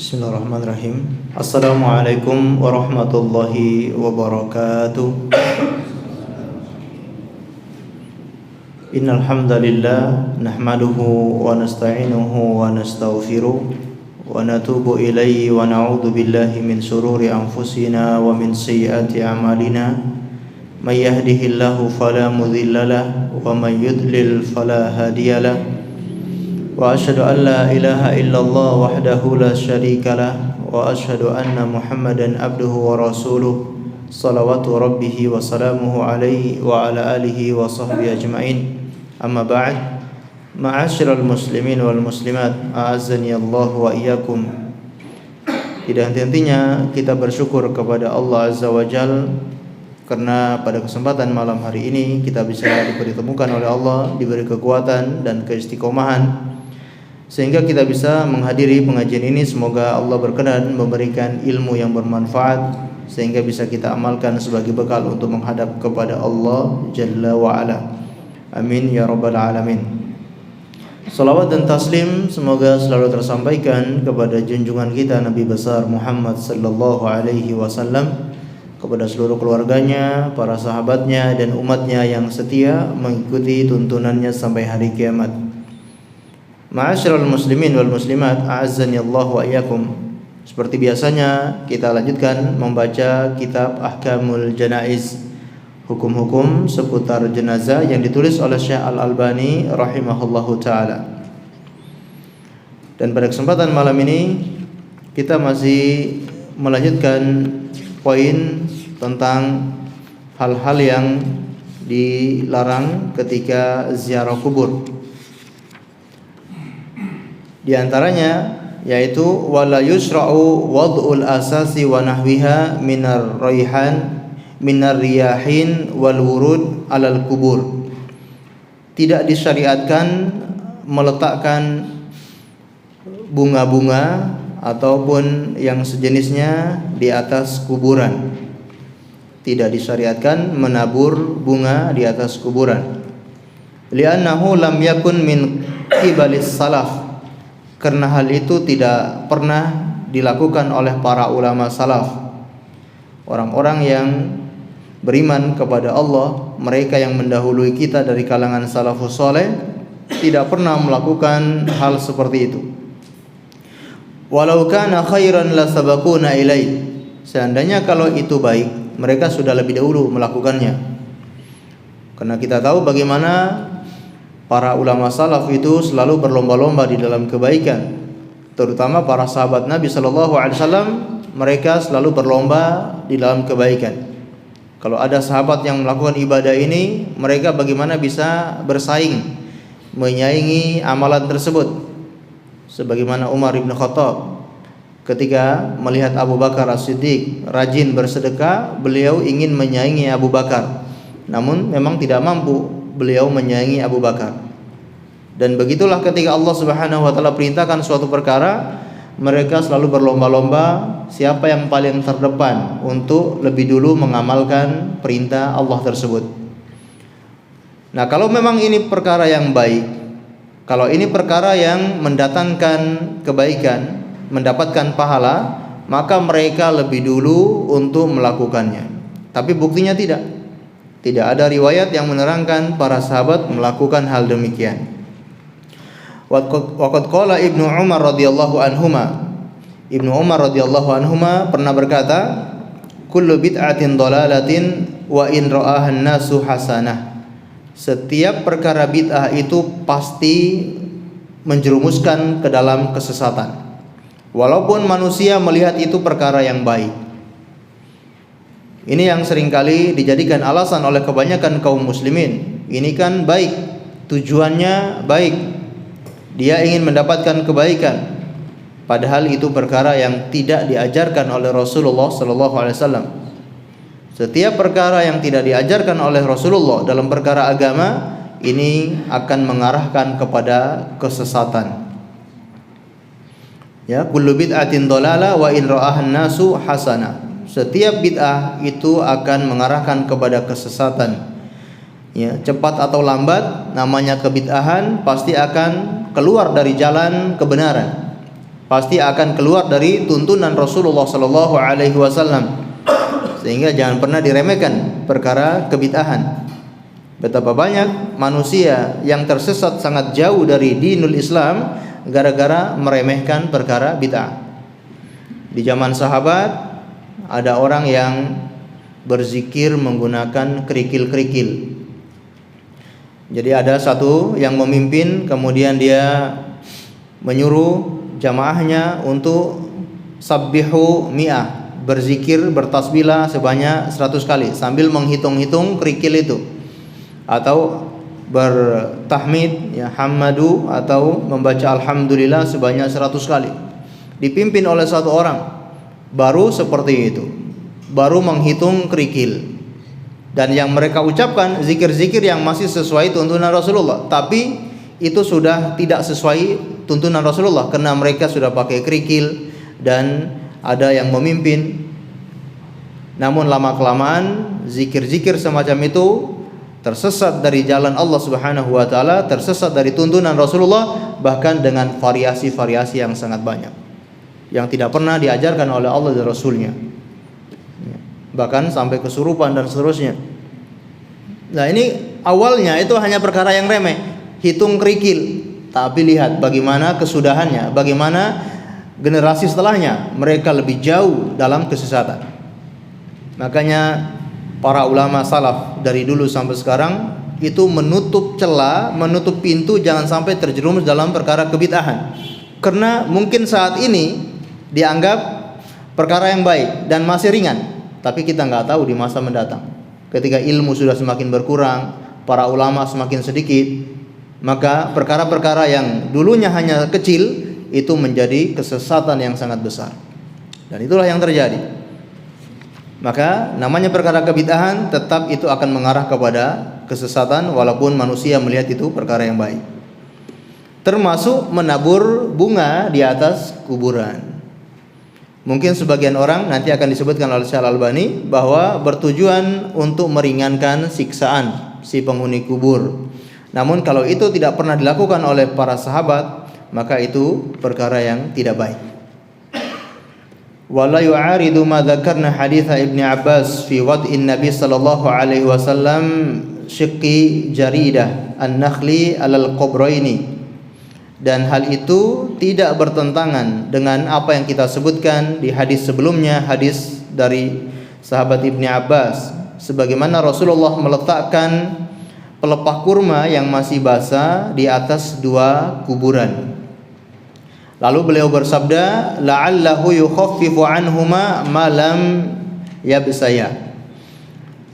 Bismillahirrahmanirrahim. Assalamualaikum warahmatullahi wabarakatuh. Innal hamdalillah nahmaduhu wa nasta'inuhu wa nastaghfiruh wa natubu ilaihi wa na'udzu billahi min shururi anfusina wa min sayyiati a'malina. May yahdihillahu fala mudilla lahu wa may yudlil fala hadiya lahu. Wa asyhadu an la ilaha illallah wahdahu la syarika lah wa asyhadu anna Muhammadan abduhu wa rasuluh salawatu rabbih wa salamuhu alaihi wa ala alihi wa sahbihi ajma'in. Amma ba'd. Ma'asyiral muslimin wal muslimat, a'azzani Allah wa iyyakum. Tidak henti-hentinya kita bersyukur kepada Allah Azza wa Jalla karena pada kesempatan malam hari ini kita bisa dipertemukan oleh Allah, diberi kekuatan dan keistiqomahan sehingga kita bisa menghadiri pengajian ini. Semoga Allah berkenan memberikan ilmu yang bermanfaat sehingga bisa kita amalkan sebagai bekal untuk menghadap kepada Allah Jalla wa Ala. Amin ya rabbal alamin. Salawat dan taslim semoga selalu tersampaikan kepada junjungan kita Nabi besar Muhammad sallallahu alaihi wasallam, kepada seluruh keluarganya, para sahabatnya dan umatnya yang setia mengikuti tuntunannya sampai hari kiamat. Ma'asyiral muslimin wal muslimat, a'azzani Allah wa iyyakum. Seperti biasanya kita lanjutkan membaca kitab Ahkamul Janaiz, hukum-hukum seputar jenazah yang ditulis oleh Syekh Al-Albani rahimahullahu taala. Dan pada kesempatan malam ini kita masih melanjutkan poin tentang hal-hal yang dilarang ketika ziarah kubur. Di antaranya yaitu wala yusra'u wad'ul asasi wa nahwiha minar riyahin wal wurud alal kubur. Tidak disyariatkan meletakkan bunga-bunga ataupun yang sejenisnya di atas kuburan. Tidak disyariatkan menabur bunga di atas kuburan. Li'annahu lam yakun min qibalis salaf. Karena hal itu tidak pernah dilakukan oleh para ulama salaf. Orang-orang yang beriman kepada Allah, mereka yang mendahului kita dari kalangan salafus saleh, tidak pernah melakukan hal seperti itu. Walau kana khairan la sabaquna ilai. Seandainya kalau itu baik, mereka sudah lebih dahulu melakukannya. Karena kita tahu bagaimana para ulama salaf itu selalu berlomba-lomba di dalam kebaikan. Terutama para sahabat Nabi sallallahu alaihi wasallam, mereka selalu berlomba di dalam kebaikan. Kalau ada sahabat yang melakukan ibadah ini, mereka bagaimana bisa bersaing, menyaingi amalan tersebut. Sebagaimana Umar bin Khattab ketika melihat Abu Bakar As-Siddiq rajin bersedekah, beliau ingin menyaingi Abu Bakar. Namun memang tidak mampu beliau menyaingi Abu Bakar. Dan begitulah ketika Allah Subhanahu wa taala perintahkan suatu perkara, mereka selalu berlomba-lomba siapa yang paling terdepan untuk lebih dulu mengamalkan perintah Allah tersebut. Nah, kalau memang ini perkara yang baik, kalau ini perkara yang mendatangkan kebaikan, mendapatkan pahala, maka mereka lebih dulu untuk melakukannya. Tapi buktinya tidak. Tidak ada riwayat yang menerangkan para sahabat melakukan hal demikian. Waqad qala Ibnu Umar radhiyallahu anhuma. Ibnu Umar radhiyallahu anhuma pernah berkata, "Kullu bid'atin dhalalatin wa in ra'aha an-nasu hasanah." Setiap perkara bid'ah itu pasti menjerumuskan ke dalam kesesatan. Walaupun manusia melihat itu perkara yang baik. Ini yang seringkali dijadikan alasan oleh kebanyakan kaum muslimin. Ini kan baik, tujuannya baik, dia ingin mendapatkan kebaikan. Padahal itu perkara yang tidak diajarkan oleh Rasulullah SAW. Setiap perkara yang tidak diajarkan oleh Rasulullah dalam perkara agama, ini akan mengarahkan kepada kesesatan. Ya, kullu bid'atin dhalalah wa in ra'ahan nasu hasanah. Setiap bid'ah itu akan mengarahkan kepada kesesatan. Ya, cepat atau lambat namanya kebid'ahan pasti akan keluar dari jalan kebenaran. pasti akan keluar dari tuntunan Rasulullah sallallahu alaihi wasallam. Sehingga jangan pernah diremehkan perkara kebid'ahan. Betapa banyak manusia yang tersesat sangat jauh dari dinul Islam gara-gara meremehkan perkara bid'ah. Di zaman sahabat ada orang yang berzikir menggunakan kerikil-kerikil. Jadi ada satu yang memimpin, kemudian dia menyuruh jamaahnya untuk sabbihu mi'ah, berzikir bertasbihlah sebanyak 100 kali sambil menghitung-hitung kerikil itu, atau bertahmid ya hamadu, atau membaca alhamdulillah sebanyak 100 kali. Dipimpin oleh satu orang, baru seperti itu, baru menghitung kerikil. Dan yang mereka ucapkan zikir-zikir yang masih sesuai tuntunan Rasulullah, tapi itu sudah tidak sesuai tuntunan Rasulullah karena mereka sudah pakai kerikil dan ada yang memimpin. Namun lama-kelamaan zikir-zikir semacam itu tersesat dari jalan Allah Subhanahu wa taala, tersesat dari tuntunan Rasulullah, bahkan dengan variasi-variasi yang sangat banyak yang tidak pernah diajarkan oleh Allah dan Rasulnya, bahkan sampai kesurupan dan seterusnya. Nah, ini awalnya itu hanya perkara yang remeh, hitung kerikil, tapi lihat bagaimana kesudahannya, bagaimana generasi setelahnya mereka lebih jauh dalam kesesatan. Makanya para ulama salaf dari dulu sampai sekarang itu menutup celah, menutup pintu jangan sampai terjerumus dalam perkara kebid'ahan. Karena mungkin saat ini dianggap perkara yang baik dan masih ringan, tapi kita nggak tahu di masa mendatang, ketika ilmu sudah semakin berkurang, para ulama semakin sedikit, maka perkara-perkara yang dulunya hanya kecil itu menjadi kesesatan yang sangat besar. Dan itulah yang terjadi. Maka namanya perkara kebid'ahan tetap itu akan mengarah kepada kesesatan walaupun manusia melihat itu perkara yang baik. Termasuk menabur bunga di atas kuburan. Mungkin sebagian orang, nanti akan disebutkan oleh Syekh Al-Albani, bahwa bertujuan untuk meringankan siksaan si penghuni kubur. Namun kalau itu tidak pernah dilakukan oleh para sahabat, maka itu perkara yang tidak baik. Wala yu'aridu ma dzakarna hadits Ibnu Abbas fi wad'in Nabi sallallahu alaihi wasallam syiqqi jaridah an-nakhli 'alal qabraini. Dan hal itu tidak bertentangan dengan apa yang kita sebutkan di hadis sebelumnya, hadis dari sahabat Ibnu Abbas, sebagaimana Rasulullah meletakkan pelepah kurma yang masih basah di atas dua kuburan. Lalu beliau bersabda, la'allahu yukhaffifu anhuma ma lam yabsaya.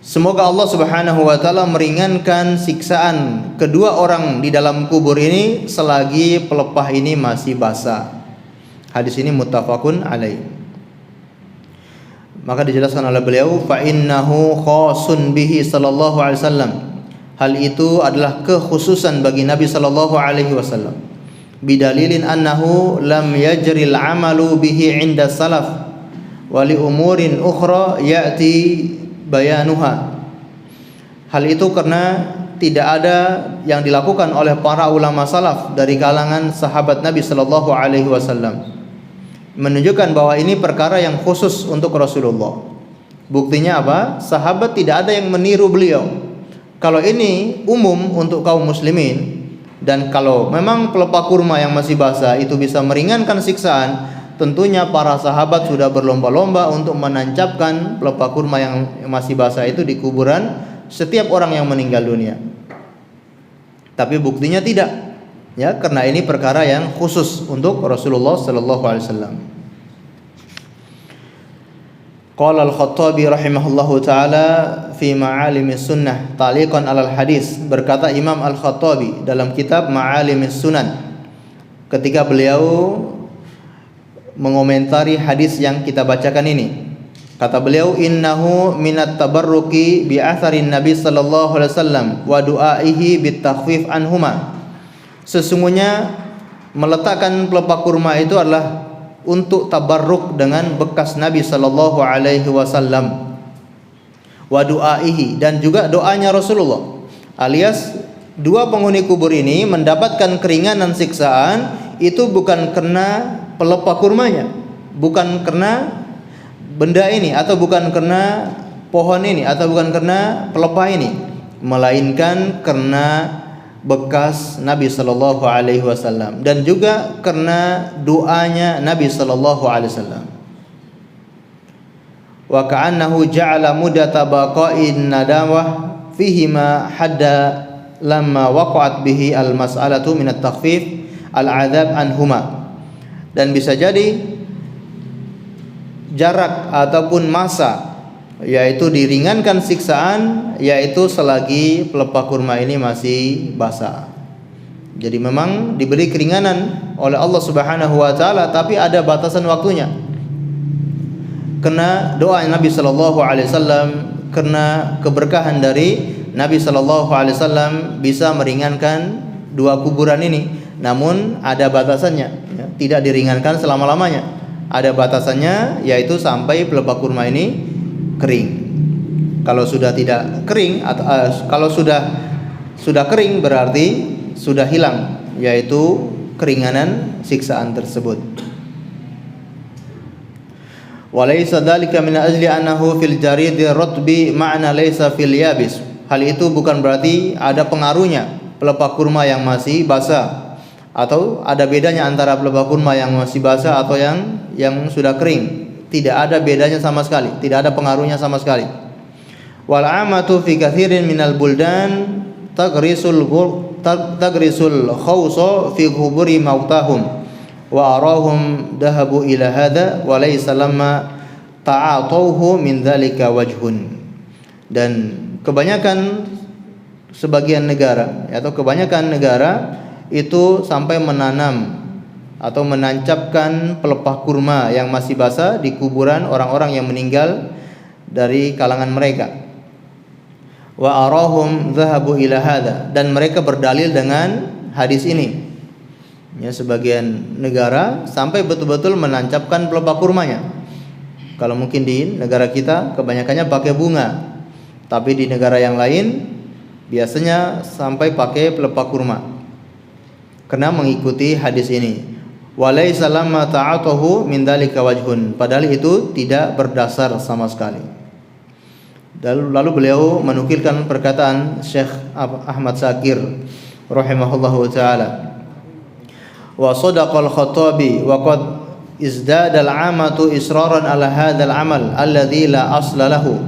Semoga Allah Subhanahu wa taala meringankan siksaan kedua orang di dalam kubur ini selagi pelepah ini masih basah. Hadis ini muttafaqun alaih. Maka dijelaskan oleh beliau, fa innahu khasun bihi sallallahu alaihi wasallam. Hal itu adalah kekhususan bagi Nabi sallallahu alaihi wasallam. Bidalilin annahu lam yajril amalu bihi 'inda salaf wa li umurin ukhra ya'ti bayanuha. Hal itu karena tidak ada yang dilakukan oleh para ulama salaf dari kalangan sahabat Nabi sallallahu alaihi wasallam, menunjukkan bahwa ini perkara yang khusus untuk Rasulullah. Buktinya apa? Sahabat tidak ada yang meniru beliau. Kalau ini umum untuk kaum muslimin, dan kalau memang pelepah kurma yang masih basah itu bisa meringankan siksaan, tentunya para sahabat sudah berlomba-lomba untuk menancapkan pelepah kurma yang masih basah itu di kuburan setiap orang yang meninggal dunia. Tapi buktinya tidak, ya, karena ini perkara yang khusus untuk Rasulullah sallallahu alaihi wasallam. Qala Al-Khattabi rahimahullahu taala fi Ma'alimis Sunnah ta'liqan 'alal hadis. Berkata Imam Al-Khattabi dalam kitab Ma'alimis Sunan ketika beliau mengomentari hadis yang kita bacakan ini. Kata beliau, innahu minat tabarruki bi atharin Nabi sallallahu alaihi wasallam wa du'aihi bit takhfif anhuma. Sesungguhnya meletakkan pelepah kurma itu adalah untuk tabarruk dengan bekas Nabi sallallahu alaihi wasallam, wa du'aihi, dan juga doanya Rasulullah, alias dua penghuni kubur ini mendapatkan keringanan siksaan itu bukan karena pelepah kurmanya, bukan karena benda ini, atau bukan karena pohon ini, atau bukan karena pelepah ini, melainkan karena bekas Nabi sallallahu alaihi wasallam dan juga karena doanya Nabi sallallahu alaihi wasallam. Wa ka'annahu ja'ala mudata baqa'in nadawah fihi ma hadda lamma waqa'at bihi al-mas'alatu min at-takhfif al-'adzab anhuma. Dan bisa jadi jarak ataupun masa, yaitu diringankan siksaan, yaitu selagi pelepah kurma ini masih basah. Jadi memang diberi keringanan oleh Allah Subhanahu wa taala, tapi ada batasan waktunya. Karena doa Nabi sallallahu alaihi wasallam, karena keberkahan dari Nabi sallallahu alaihi wasallam bisa meringankan dua kuburan ini, namun ada batasannya, ya, tidak diringankan selama-lamanya. Ada batasannya, yaitu sampai pelepah kurma ini kering. Kalau sudah tidak kering atau kalau sudah kering berarti sudah hilang, yaitu keringanan siksaan tersebut. Walaysa dzalika min ajli annahu fil jarid ratbi ma'na laysa fil yabis. Hal itu bukan berarti ada pengaruhnya pelepah kurma yang masih basah, atau ada bedanya antara pelepah kurma yang masih basah atau yang sudah kering. Tidak ada bedanya sama sekali, tidak ada pengaruhnya sama sekali. Wal amatu fi katsirin minal buldan tagrisul khawsa fi quburi mautahum wa arahum dahabu ila hadha wa laysa lamma ta'atuhu min dzalika wajhun. Dan kebanyakan sebagian negara atau kebanyakan negara itu sampai menanam atau menancapkan pelepah kurma yang masih basah di kuburan orang-orang yang meninggal dari kalangan mereka. Wa arahum dhahabu ila hadha, dan mereka berdalil dengan hadis ini. Ya, sebagian negara sampai betul-betul menancapkan pelepah kurmanya. Kalau mungkin di negara kita kebanyakannya pakai bunga, tapi di negara yang lain biasanya sampai pakai pelepah kurma. Karena mengikuti hadis ini. Walaysa lamma ta'atuhu min dzalika wajhun. Padahal itu tidak berdasar sama sekali. Lalu beliau menukilkan perkataan Syekh Ahmad Shakir rahimahullahu taala. Wa sadaqal Khattabi wa qad izdada al-'amatu israran ala hadzal 'amal alladzi la asla lahu.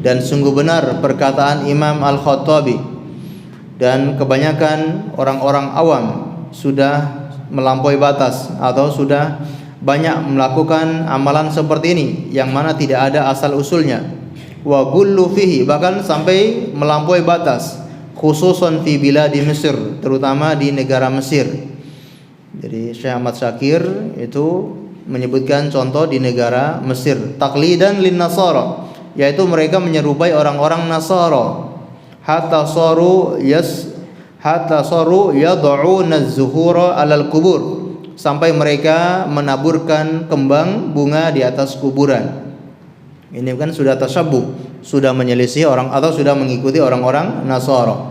Dan sungguh benar perkataan Imam Al-Khattabi, dan kebanyakan orang-orang awam sudah melampaui batas atau sudah banyak melakukan amalan seperti ini yang mana tidak ada asal usulnya. Wa gullu fihi, bahkan sampai melampaui batas, khususan fi biladi Mesir, terutama di negara Mesir. Jadi Syekh Ahmad Shakir itu menyebutkan contoh di negara Mesir, taqlidan lin nasara, yaitu mereka menyerupai orang-orang Nasara, hatta saru yad'una az-zuhura 'alal kubur, sampai mereka menaburkan kembang bunga di atas kuburan. Ini kan sudah tasyabbuh, sudah menyelisih orang atau sudah mengikuti orang-orang Nasara.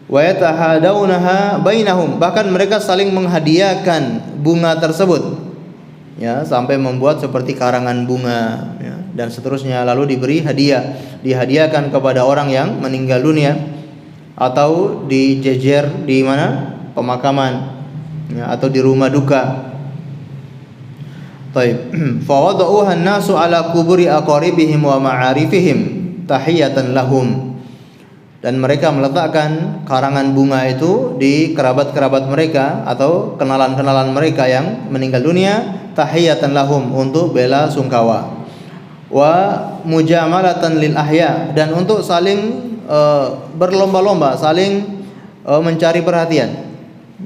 Wa yatahadawnaha bainahum, bahkan mereka saling menghadiahkan bunga tersebut, ya, sampai membuat seperti karangan bunga, ya, dan seterusnya, lalu diberi hadiah, dihadiahkan kepada orang yang meninggal dunia atau dijejer di mana pemakaman, ya, atau di rumah duka. Taib. Fa wada'uha an-nasu ala kuburi aqaribihim wa ma'arifihim tahiyatan lahum. Dan mereka meletakkan karangan bunga itu di kerabat-kerabat mereka atau kenalan-kenalan mereka yang meninggal dunia, tahiyatan lahum, untuk bela sungkawa. Wa mujamalatan lil ahya, dan untuk saling berlomba-lomba, saling mencari perhatian.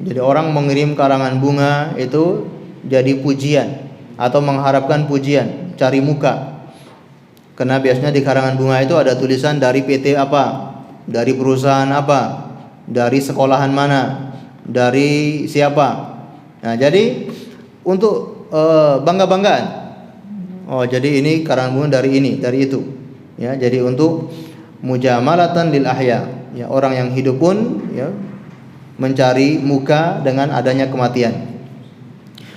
Jadi orang mengirim karangan bunga itu jadi pujian atau mengharapkan pujian, cari muka. Karena biasanya di karangan bunga itu ada tulisan dari PT apa, dari perusahaan apa, dari sekolahan mana, dari siapa. Nah, jadi untuk bangga-banggaan. Oh, jadi ini karangan bunga dari ini, dari itu. Ya, jadi untuk mujamalatan lil ahya. Ya, orang yang hidup pun, ya, mencari muka dengan adanya kematian.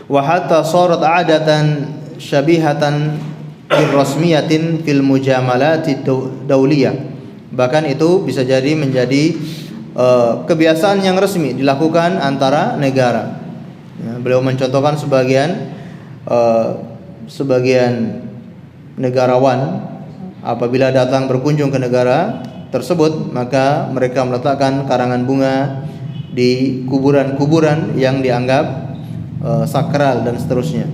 wa hatta sarat 'adatan syabihatan birrasmiyatin fil mujamalati dauliyah. Bahkan itu bisa jadi menjadi kebiasaan yang resmi dilakukan antara negara. Ya, beliau mencontohkan sebagian negarawan apabila datang berkunjung ke negara tersebut, maka mereka meletakkan karangan bunga di kuburan-kuburan yang dianggap sakral dan seterusnya.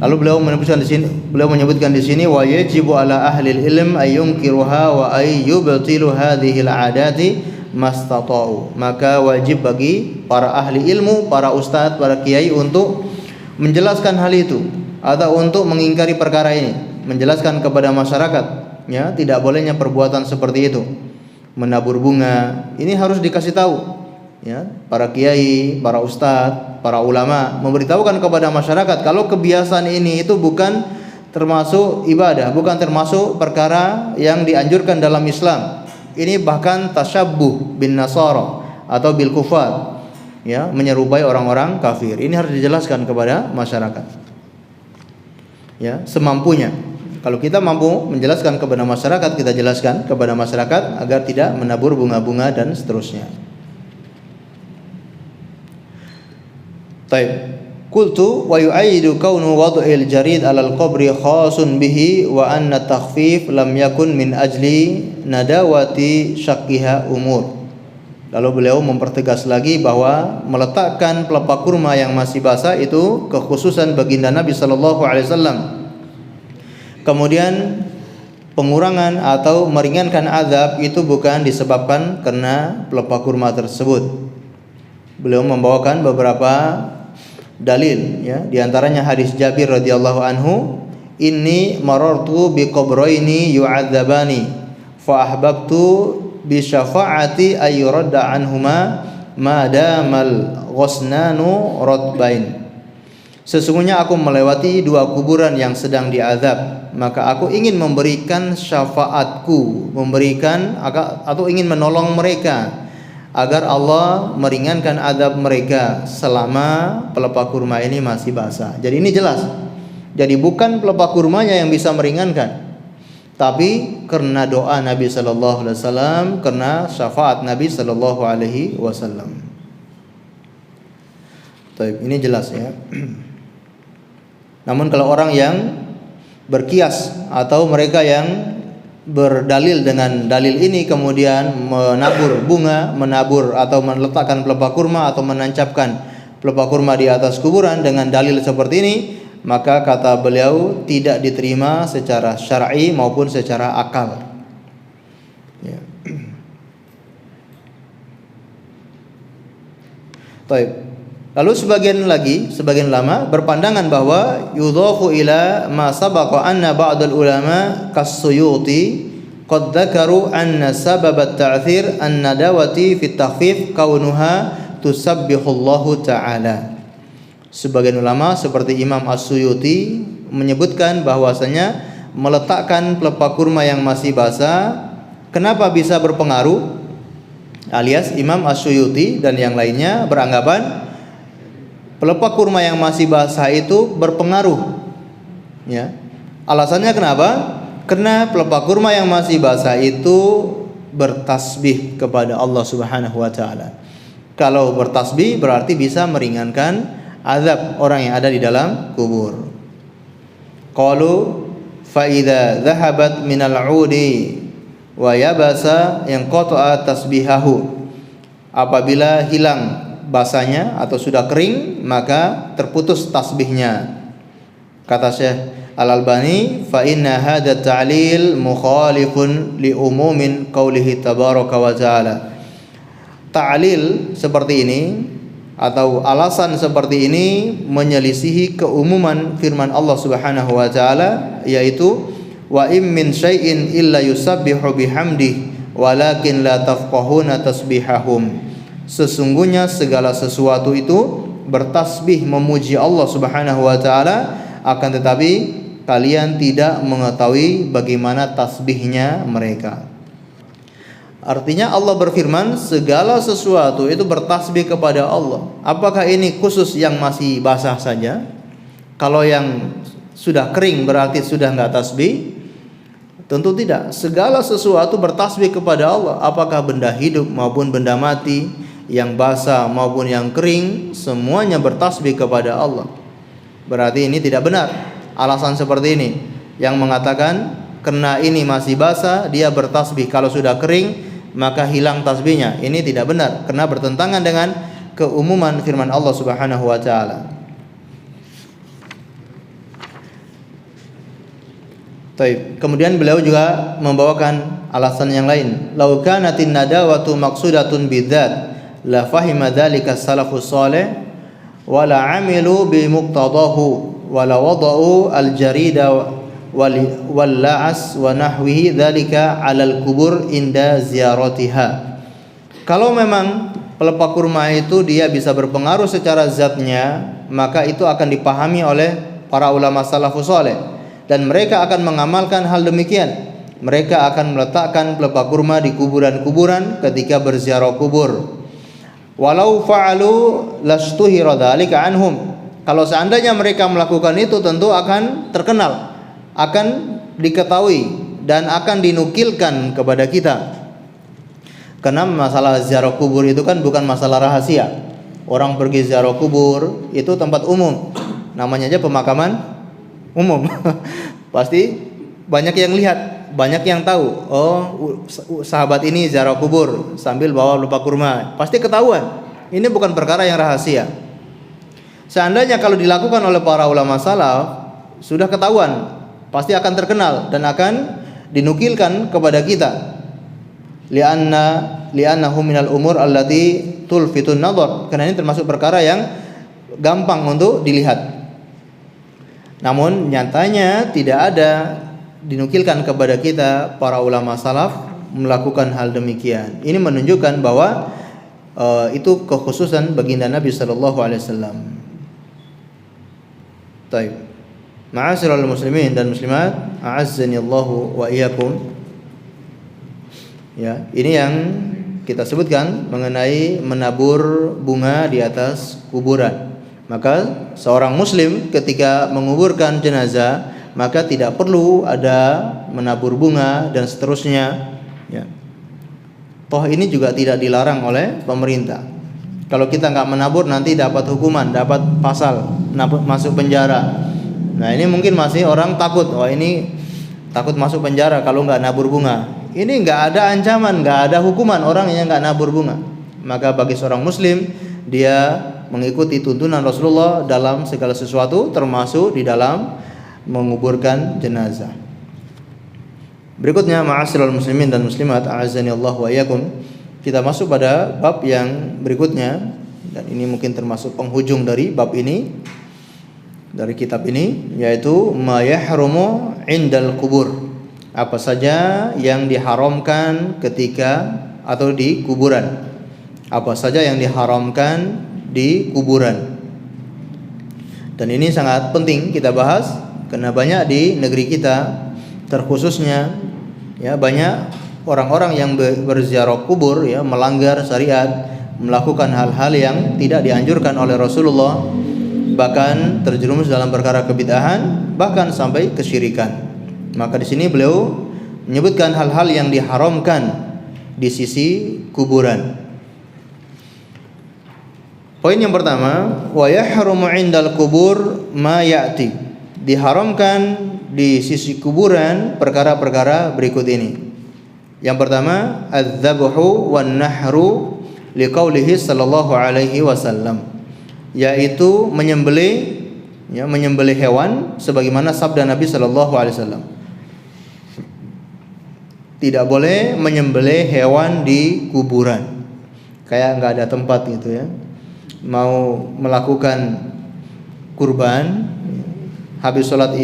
Lalu beliau menyebutkan di sini wa yajibu ala ahli ilm ayyunkiruha wa ayyubtilu hadhil adati mastata'u. Maka wajib bagi para ahli ilmu, para ustadz, para kiai untuk menjelaskan hal itu atau untuk mengingkari perkara ini, menjelaskan kepada masyarakat, ya, tidak bolehnya perbuatan seperti itu. Menabur bunga ini harus dikasih tahu, ya, para kiai, para ustadz, para ulama memberitahukan kepada masyarakat kalau kebiasaan ini itu bukan termasuk ibadah, bukan termasuk perkara yang dianjurkan dalam Islam. Ini bahkan tasyabbuh bin nasara atau bil kufar, ya, menyerupai orang-orang kafir. Ini harus dijelaskan kepada masyarakat, ya, semampunya. Kalau kita mampu menjelaskan kepada masyarakat, kita jelaskan kepada masyarakat agar tidak menabur bunga-bunga dan seterusnya. Taib. Qultu wa yu'ayyidu kaunu wad'il jarid 'alal qabri khasun bihi wa anna takhfif lam yakun min ajli nadawati syaqqiha umur. Lalu beliau mempertegas lagi bahwa meletakkan pelepah kurma yang masih basah itu kekhususan baginda Nabi sallallahu alaihi wasallam. Kemudian pengurangan atau meringankan azab itu bukan disebabkan karena pelepah kurma tersebut. Beliau membawakan beberapa dalil, ya, di antaranya hadis Jabir radhiyallahu anhu, inni marartu biqabraini yu'adzabani fa ahbabtu bi syafaati ay yuradda anhuma ma damal ghusnanu radbain. Sesungguhnya aku melewati dua kuburan yang sedang diazab, maka aku ingin memberikan syafaatku, atau ingin menolong mereka agar Allah meringankan azab mereka selama pelepah kurma ini masih basah. Jadi ini jelas. Jadi bukan pelepah kurmanya yang bisa meringankan, tapi karena doa Nabi sallallahu alaihi wasallam, karena syafaat Nabi sallallahu alaihi wasallam. Baik, ini jelas, ya. Namun kalau orang yang berkias atau mereka yang berdalil dengan dalil ini kemudian menabur bunga, atau meletakkan pelepah kurma atau menancapkan pelepah kurma di atas kuburan dengan dalil seperti ini, maka kata beliau tidak diterima secara syar'i maupun secara akal, ya. Baik. Lalu sebagian lama berpandangan bahwa yudhafu ila ma sabaqa anna ba'dal ulama kas-Suyuti qad dzakaru anna sabab at-ta'thir an-nadawati fi at-takhfif kaunuha tusabbihullahu ta'ala. Sebagian ulama seperti Imam As-Suyuti menyebutkan bahwasanya meletakkan pelepah kurma yang masih basah kenapa bisa berpengaruh, alias Imam As-Suyuti dan yang lainnya beranggapan pelepah kurma yang masih basah itu berpengaruh, ya. Alasannya kenapa? Karena pelepah kurma yang masih basah itu bertasbih kepada Allah Subhanahu wa taala. Kalau bertasbih berarti bisa meringankan azab orang yang ada di dalam kubur. Qalu fa idza dhahabat minal 'udi wa yabasa yanqata'a tasbihahu. Apabila hilang basahnya atau sudah kering, maka terputus tasbihnya. Kata Syekh Al-Albani, fa inna hadha ta'lil mukhalifun li umumin qaulihi tabaraka wa ta'ala. Ta'lil seperti ini atau alasan seperti ini menyelisihi keumuman firman Allah Subhanahu wa taala, yaitu wa im min syai'in illa yusabbihu bihamdihi walakin la tafqahuna tasbihahum. Sesungguhnya segala sesuatu itu bertasbih memuji Allah Subhanahu wa taala, akan tetapi kalian tidak mengetahui bagaimana tasbihnya mereka. Artinya Allah berfirman segala sesuatu itu bertasbih kepada Allah. Apakah ini khusus yang masih basah saja? Kalau yang sudah kering berarti sudah enggak tasbih? Tentu tidak. Segala sesuatu bertasbih kepada Allah. Apakah benda hidup maupun benda mati, yang basah maupun yang kering, semuanya bertasbih kepada Allah. Berarti ini tidak benar. Alasan seperti ini yang mengatakan karena ini masih basah dia bertasbih, kalau sudah kering maka hilang tasbihnya. Ini tidak benar karena bertentangan dengan keumuman firman Allah Subhanahu wa taala. Baik, kemudian beliau juga membawakan alasan yang lain. Lau kanatin nadawatu maqsudatun bidzat la fahima dzalika salafus salih wa la amilu bi muqtadahu wa la wada'u al-jarida wal la'as wa nahwihi dzalika 'alal kubur inda ziyaratiha. Kalau memang pelepah kurma itu dia bisa berpengaruh secara zatnya, maka itu akan dipahami oleh para ulama salafus saleh dan mereka akan mengamalkan hal demikian. Mereka akan meletakkan pelepah kurma di kuburan-kuburan ketika berziarah kubur. Walau fa'alu lastuhira dzalika anhum. Kalau seandainya mereka melakukan itu tentu akan terkenal, akan diketahui dan akan dinukilkan kepada kita. Karena masalah ziarah kubur itu kan bukan masalah rahasia. Orang pergi ziarah kubur itu tempat umum. Namanya aja pemakaman umum. Pasti banyak yang lihat, banyak yang tahu. Oh, sahabat ini ziarah kubur sambil bawa lupa kurma. Pasti ketahuan. Ini bukan perkara yang rahasia. Seandainya kalau dilakukan oleh para ulama salaf, sudah ketahuan, pasti akan terkenal dan akan dinukilkan kepada kita. Li'annahu minal umur allati tulfitun nadhar. Karena ini termasuk perkara yang gampang untuk dilihat. Namun nyatanya tidak ada dinukilkan kepada kita para ulama salaf melakukan hal demikian. Ini menunjukkan bahwa itu kekhususan baginda Nabi sallallahu alaihi wasallam. Baik. Ma'asyiral muslimin dan muslimat, a'azzani Allahu wa iyyakum. Ya, ini yang kita sebutkan mengenai menabur bunga di atas kuburan. Maka seorang muslim ketika menguburkan jenazah, maka tidak perlu ada menabur bunga dan seterusnya, ya. Toh ini juga tidak dilarang oleh pemerintah. Kalau kita enggak menabur nanti dapat hukuman, dapat pasal, masuk penjara. Nah, ini mungkin masih orang takut. Oh, ini takut masuk penjara kalau enggak nabur bunga. Ini enggak ada ancaman, enggak ada hukuman orang yang enggak nabur bunga. Maka bagi seorang muslim, dia mengikuti tuntunan Rasulullah dalam segala sesuatu, termasuk di dalam menguburkan jenazah. Berikutnya, ma'asyiral muslimin dan muslimat, a'azzani Allah wa iyyakum. Kita masuk pada bab yang berikutnya, dan ini mungkin termasuk penghujung dari bab ini, dari kitab ini, yaitu ma yahrumu indal kubur. Apa saja yang diharamkan ketika atau di kuburan. Apa saja yang diharamkan di kuburan. Dan ini sangat penting kita bahas karena banyak di negeri kita, terkhususnya ya, banyak orang-orang yang berziarah kubur, ya, melanggar syariat, melakukan hal-hal yang tidak dianjurkan oleh Rasulullah, bahkan terjerumus dalam perkara kebid'ahan, bahkan sampai kesyirikan. Maka di sini beliau menyebutkan hal-hal yang diharamkan di sisi kuburan. Poin yang pertama, wa yahrumu 'indal kubur ma ya'ti. Diharamkan di sisi kuburan perkara-perkara berikut ini. Yang pertama, adz-dzabhu wan nahru liqaulihi sallallahu alaihi wasallam, yaitu menyembelih, ya, menyembelih hewan sebagaimana sabda Nabi sallallahu alaihi wasallam. Tidak boleh menyembelih hewan di kuburan. Kayak enggak ada tempat gitu, ya. Mau melakukan kurban, habis sholat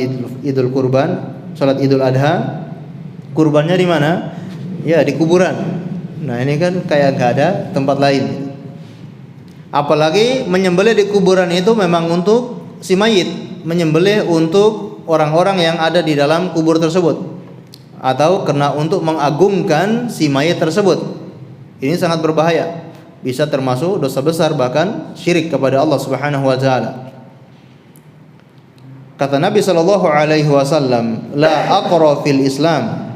idul kurban, sholat idul adha, kurbannya di mana? Ya, di kuburan. Nah, ini kan kayak gak ada tempat lain. Apalagi menyembelih di kuburan itu memang untuk si mayit, menyembelih untuk orang-orang yang ada di dalam kubur tersebut. atau karena untuk mengagungkan si mayit tersebut. Ini sangat berbahaya. Bisa termasuk dosa besar, bahkan syirik kepada Allah Subhanahu wa taala. Kata Nabi sallallahu alaihi wasallam, la aqra fil Islam.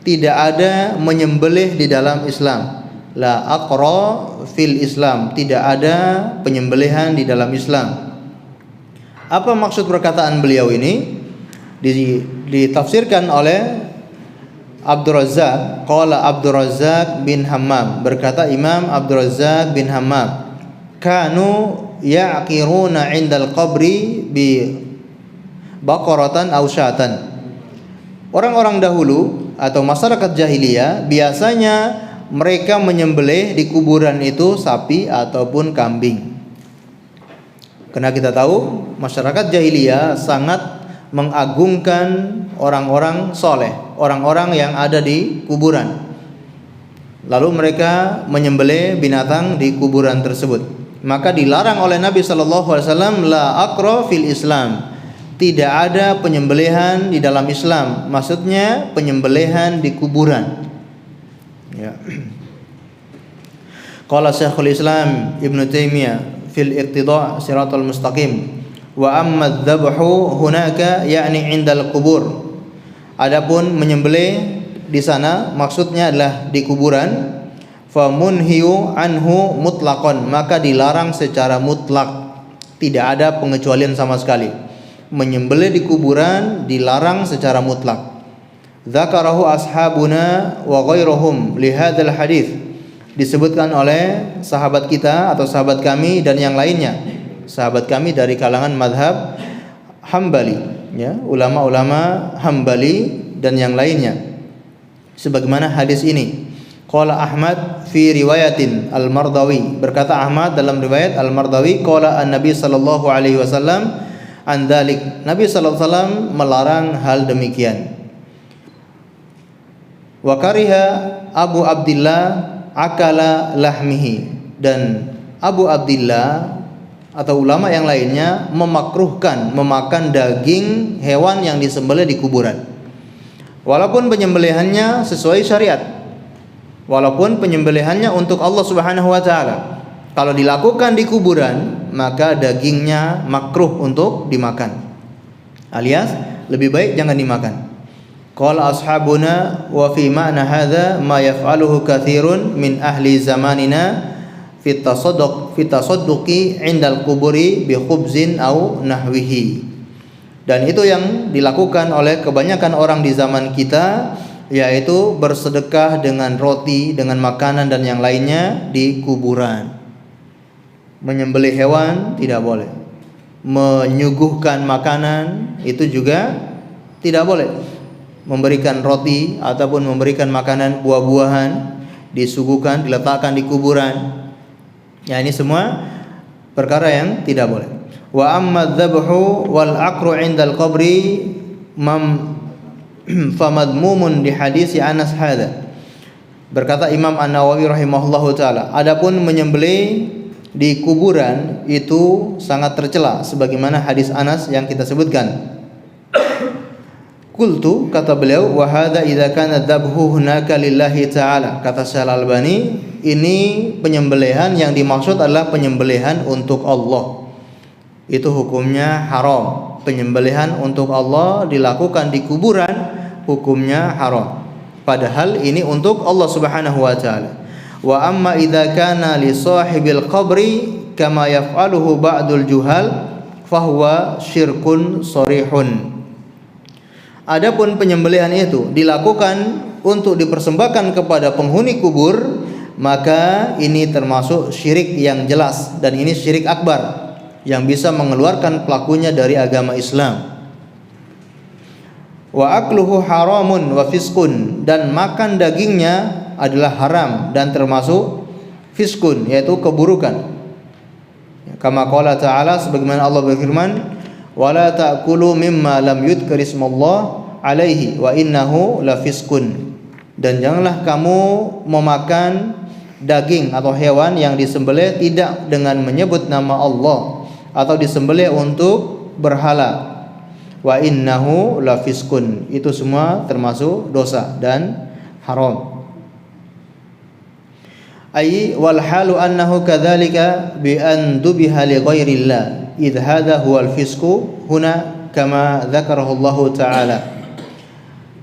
Tidak ada menyembelih di dalam Islam. La aqra fil Islam. Tidak ada penyembelihan di dalam Islam. Apa maksud perkataan beliau ini? Ditafsirkan oleh Abdul Razzaq. Qala Abdul Razzaq bin Hammam. Berkata Imam Abdul Razzaq bin Hammam, kanu ya'qiruna 'indal qabri bi baqaratan aw syatan. Orang-orang dahulu atau masyarakat jahiliyah biasanya mereka menyembelih di kuburan itu sapi ataupun kambing. Karena kita tahu masyarakat jahiliyah sangat mengagungkan orang-orang soleh, orang-orang yang ada di kuburan. Lalu mereka menyembelih binatang di kuburan tersebut. Maka dilarang oleh Nabi sallallahu alaihi wasallam, la aqra fil Islam. Tidak ada penyembelihan di dalam Islam. Maksudnya penyembelihan di kuburan. Ya. Qala Syekhul Islam Ibnu Taimiyah fil Iqtida' Shiratal Mustaqim, wa amma adz-dzabhu hunaka yakni 'indal qubur. Adapun menyembelih di sana maksudnya adalah di kuburan. Fa munhiyu anhu mutlaqan, maka dilarang secara mutlak, tidak ada pengecualian sama sekali. Menyembelih di kuburan dilarang secara mutlak. Dzakarahu ashabuna wa ghairuhum li hadzal hadits. Disebutkan oleh sahabat kita atau sahabat kami dan yang lainnya. Sahabat kami dari kalangan madhab Hambali, ya, ulama-ulama Hambali dan yang lainnya. Sebagaimana hadis ini. Qala Ahmad fi riwayatin Al-Mardawi. Berkata Ahmad dalam riwayat Al-Mardawi, qala an-Nabi sallallahu alaihi wasallam an dzalik. Nabi sallallahu alaihi wasallam melarang hal demikian. Wa kariha Abu Abdillah akala lahmihi, dan Abu Abdillah atau ulama yang lainnya memakruhkan memakan daging hewan yang disembelih di kuburan. Walaupun penyembelihannya sesuai syariat, walaupun penyembelihannya untuk Allah Subhanahu wa taala, kalau dilakukan di kuburan maka dagingnya makruh untuk dimakan. Alias lebih baik jangan dimakan. Qala ashabuna wa fi ma'na hadza ma yaf'aluhu katsirun min ahli zamanina fi tasadduqi 'indal quburi bi khubzin aw nahwihi. Dan itu yang dilakukan oleh kebanyakan orang di zaman kita, yaitu bersedekah dengan roti, dengan makanan dan yang lainnya di kuburan. Menyembelih hewan tidak boleh. Menyuguhkan makanan itu juga tidak boleh. Memberikan roti ataupun memberikan makanan buah-buahan disuguhkan, diletakkan di kuburan. Ya, ini semua perkara yang tidak boleh. Wa amma dzabhu wal aqru 'indal qabri famadmumun di hadis Anas hadza. Berkata Imam An-Nawawi rahimahullahu taala, adapun menyembelih di kuburan itu sangat tercela sebagaimana hadis Anas yang kita sebutkan. Qultu, kata beliau, wa hadza idza kana dzabhu hunaka lillahi ta'ala. Kata Syekh Al-Albani, ini penyembelihan yang dimaksud adalah penyembelihan untuk Allah. Itu hukumnya haram. Penyembelihan untuk Allah dilakukan di kuburan hukumnya haram. Padahal ini untuk Allah Subhanahu wa taala. Wa amma idza kana li sahibil qabri kama yaf'aluhu ba'dul juhal fahuwa syirkun sharihun. Adapun penyembelihan itu dilakukan untuk dipersembahkan kepada penghuni kubur, maka ini termasuk syirik yang jelas, dan ini syirik akbar yang bisa mengeluarkan pelakunya dari agama Islam. Wa akluhu haramun wa fiskun, dan makan dagingnya adalah haram dan termasuk fiskun, yaitu keburukan. Kama qala ta'ala, sebagaimana Allah berfirman, wala ta'kulu mimma lam yudhkar ismallah alaihi wa innahu lafiskun. Dan janganlah kamu memakan daging atau hewan yang disembelih tidak dengan menyebut nama Allah atau disembelih untuk berhala. wa innahu lafiskun. Itu semua termasuk dosa dan haram. Ai wal halu annahu kadzalika bi an dubiha li ghairillah idh hadha huwal fisku huna kama dzakarahu Allah taala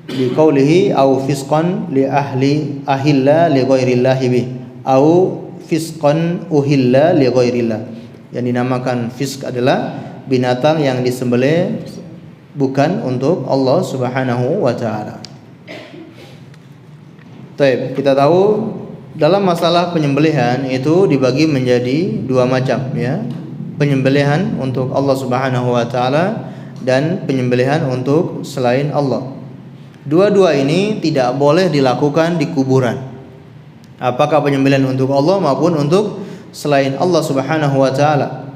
bi qoulihi au fisqan li ahilla li ghairillah bi au fisqan uhilla li ghairillah. Yang dinamakan fisk adalah binatang yang disembelih bukan untuk Allah Subhanahu wa taala. Baik, kita tahu dalam masalah penyembelihan itu dibagi menjadi dua macam, ya. Penyembelihan untuk Allah Subhanahu wa taala dan penyembelihan untuk selain Allah. Dua-dua ini tidak boleh dilakukan di kuburan. Apakah penyembelihan untuk Allah maupun untuk selain Allah Subhanahu wa taala.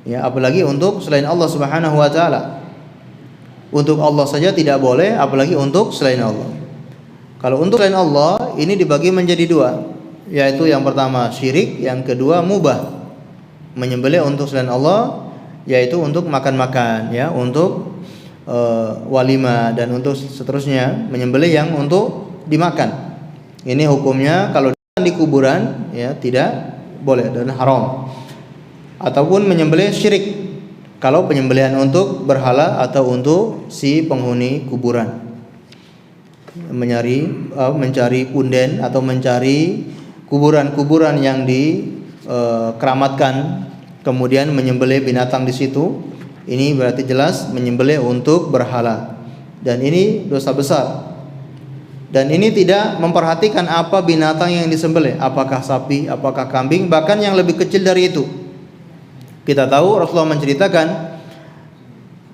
Ya, apalagi untuk selain Allah Subhanahu wa taala. Untuk Allah saja tidak boleh, apalagi untuk selain Allah. Kalau untuk selain Allah ini dibagi menjadi dua, yaitu yang pertama syirik, yang kedua mubah. Menyembelih untuk selain Allah yaitu untuk makan-makan, ya, untuk walimah dan untuk seterusnya, menyembelih yang untuk dimakan. Ini hukumnya kalau di kuburan, ya, tidak boleh dan haram. Ataupun menyembelih syirik, kalau penyembelihan untuk berhala atau untuk si penghuni kuburan, mencari punden atau mencari kuburan-kuburan yang dikeramatkan, kemudian menyembelih binatang di situ. Ini berarti jelas menyembelih untuk berhala, dan ini dosa besar. Dan ini tidak memperhatikan apa binatang yang disembelih, apakah sapi, apakah kambing, bahkan yang lebih kecil dari itu. Kita tahu Rasulullah menceritakan,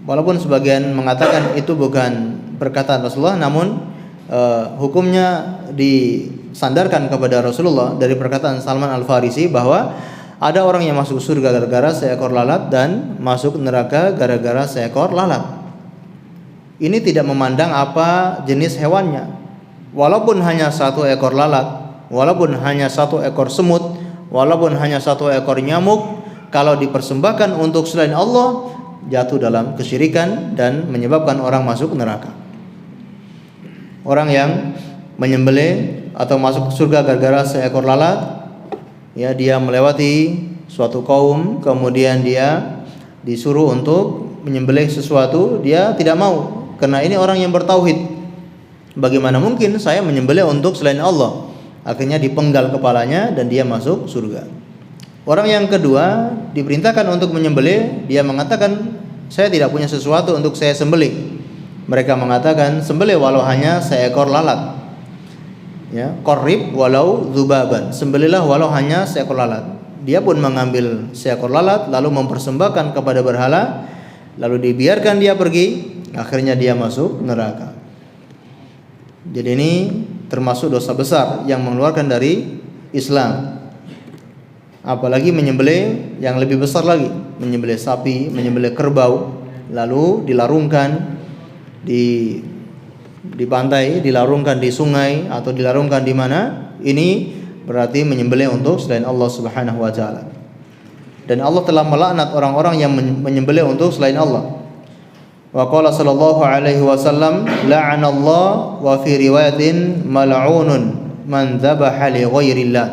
walaupun sebagian mengatakan itu bukan perkataan Rasulullah, namun hukumnya disandarkan kepada Rasulullah dari perkataan Salman Al-Farisi bahwa ada orang yang masuk surga gara-gara seekor lalat dan masuk neraka gara-gara seekor lalat. Ini tidak memandang apa jenis hewannya. Walaupun hanya satu ekor lalat, walaupun hanya satu ekor semut, walaupun hanya satu ekor nyamuk, kalau dipersembahkan untuk selain Allah, jatuh dalam kesyirikan dan menyebabkan orang masuk neraka. Orang yang menyembelih atau masuk surga gara-gara seekor lalat, ya, dia melewati suatu kaum, kemudian dia disuruh untuk menyembelih sesuatu, dia tidak mau karena ini orang yang bertauhid. Bagaimana mungkin saya menyembelih untuk selain Allah? Akhirnya dipenggal kepalanya dan dia masuk surga. Orang yang kedua diperintahkan untuk menyembelih, dia mengatakan saya tidak punya sesuatu untuk saya sembelih. Mereka mengatakan sembelih walau hanya seekor lalat. Ya, qarrib walau dzubaban. Sembelihlah walau hanya seekor lalat. Dia pun mengambil seekor lalat lalu mempersembahkan kepada berhala, lalu dibiarkan dia pergi, akhirnya dia masuk neraka. Jadi ini termasuk dosa besar yang mengeluarkan dari Islam. Apalagi menyembelih yang lebih besar lagi, menyembelih sapi, menyembelih kerbau, lalu dilarungkan di pantai, dilarungkan di sungai atau dilarungkan di mana. Ini berarti menyembelih untuk selain Allah Subhanahu wa taala. Dan Allah telah melaknat orang-orang yang menyembelih untuk selain Allah. Wa qala sallallahu alaihi wasallam la'anallahu wa fi riwayatin mal'unun man dzabaha li ghairillah.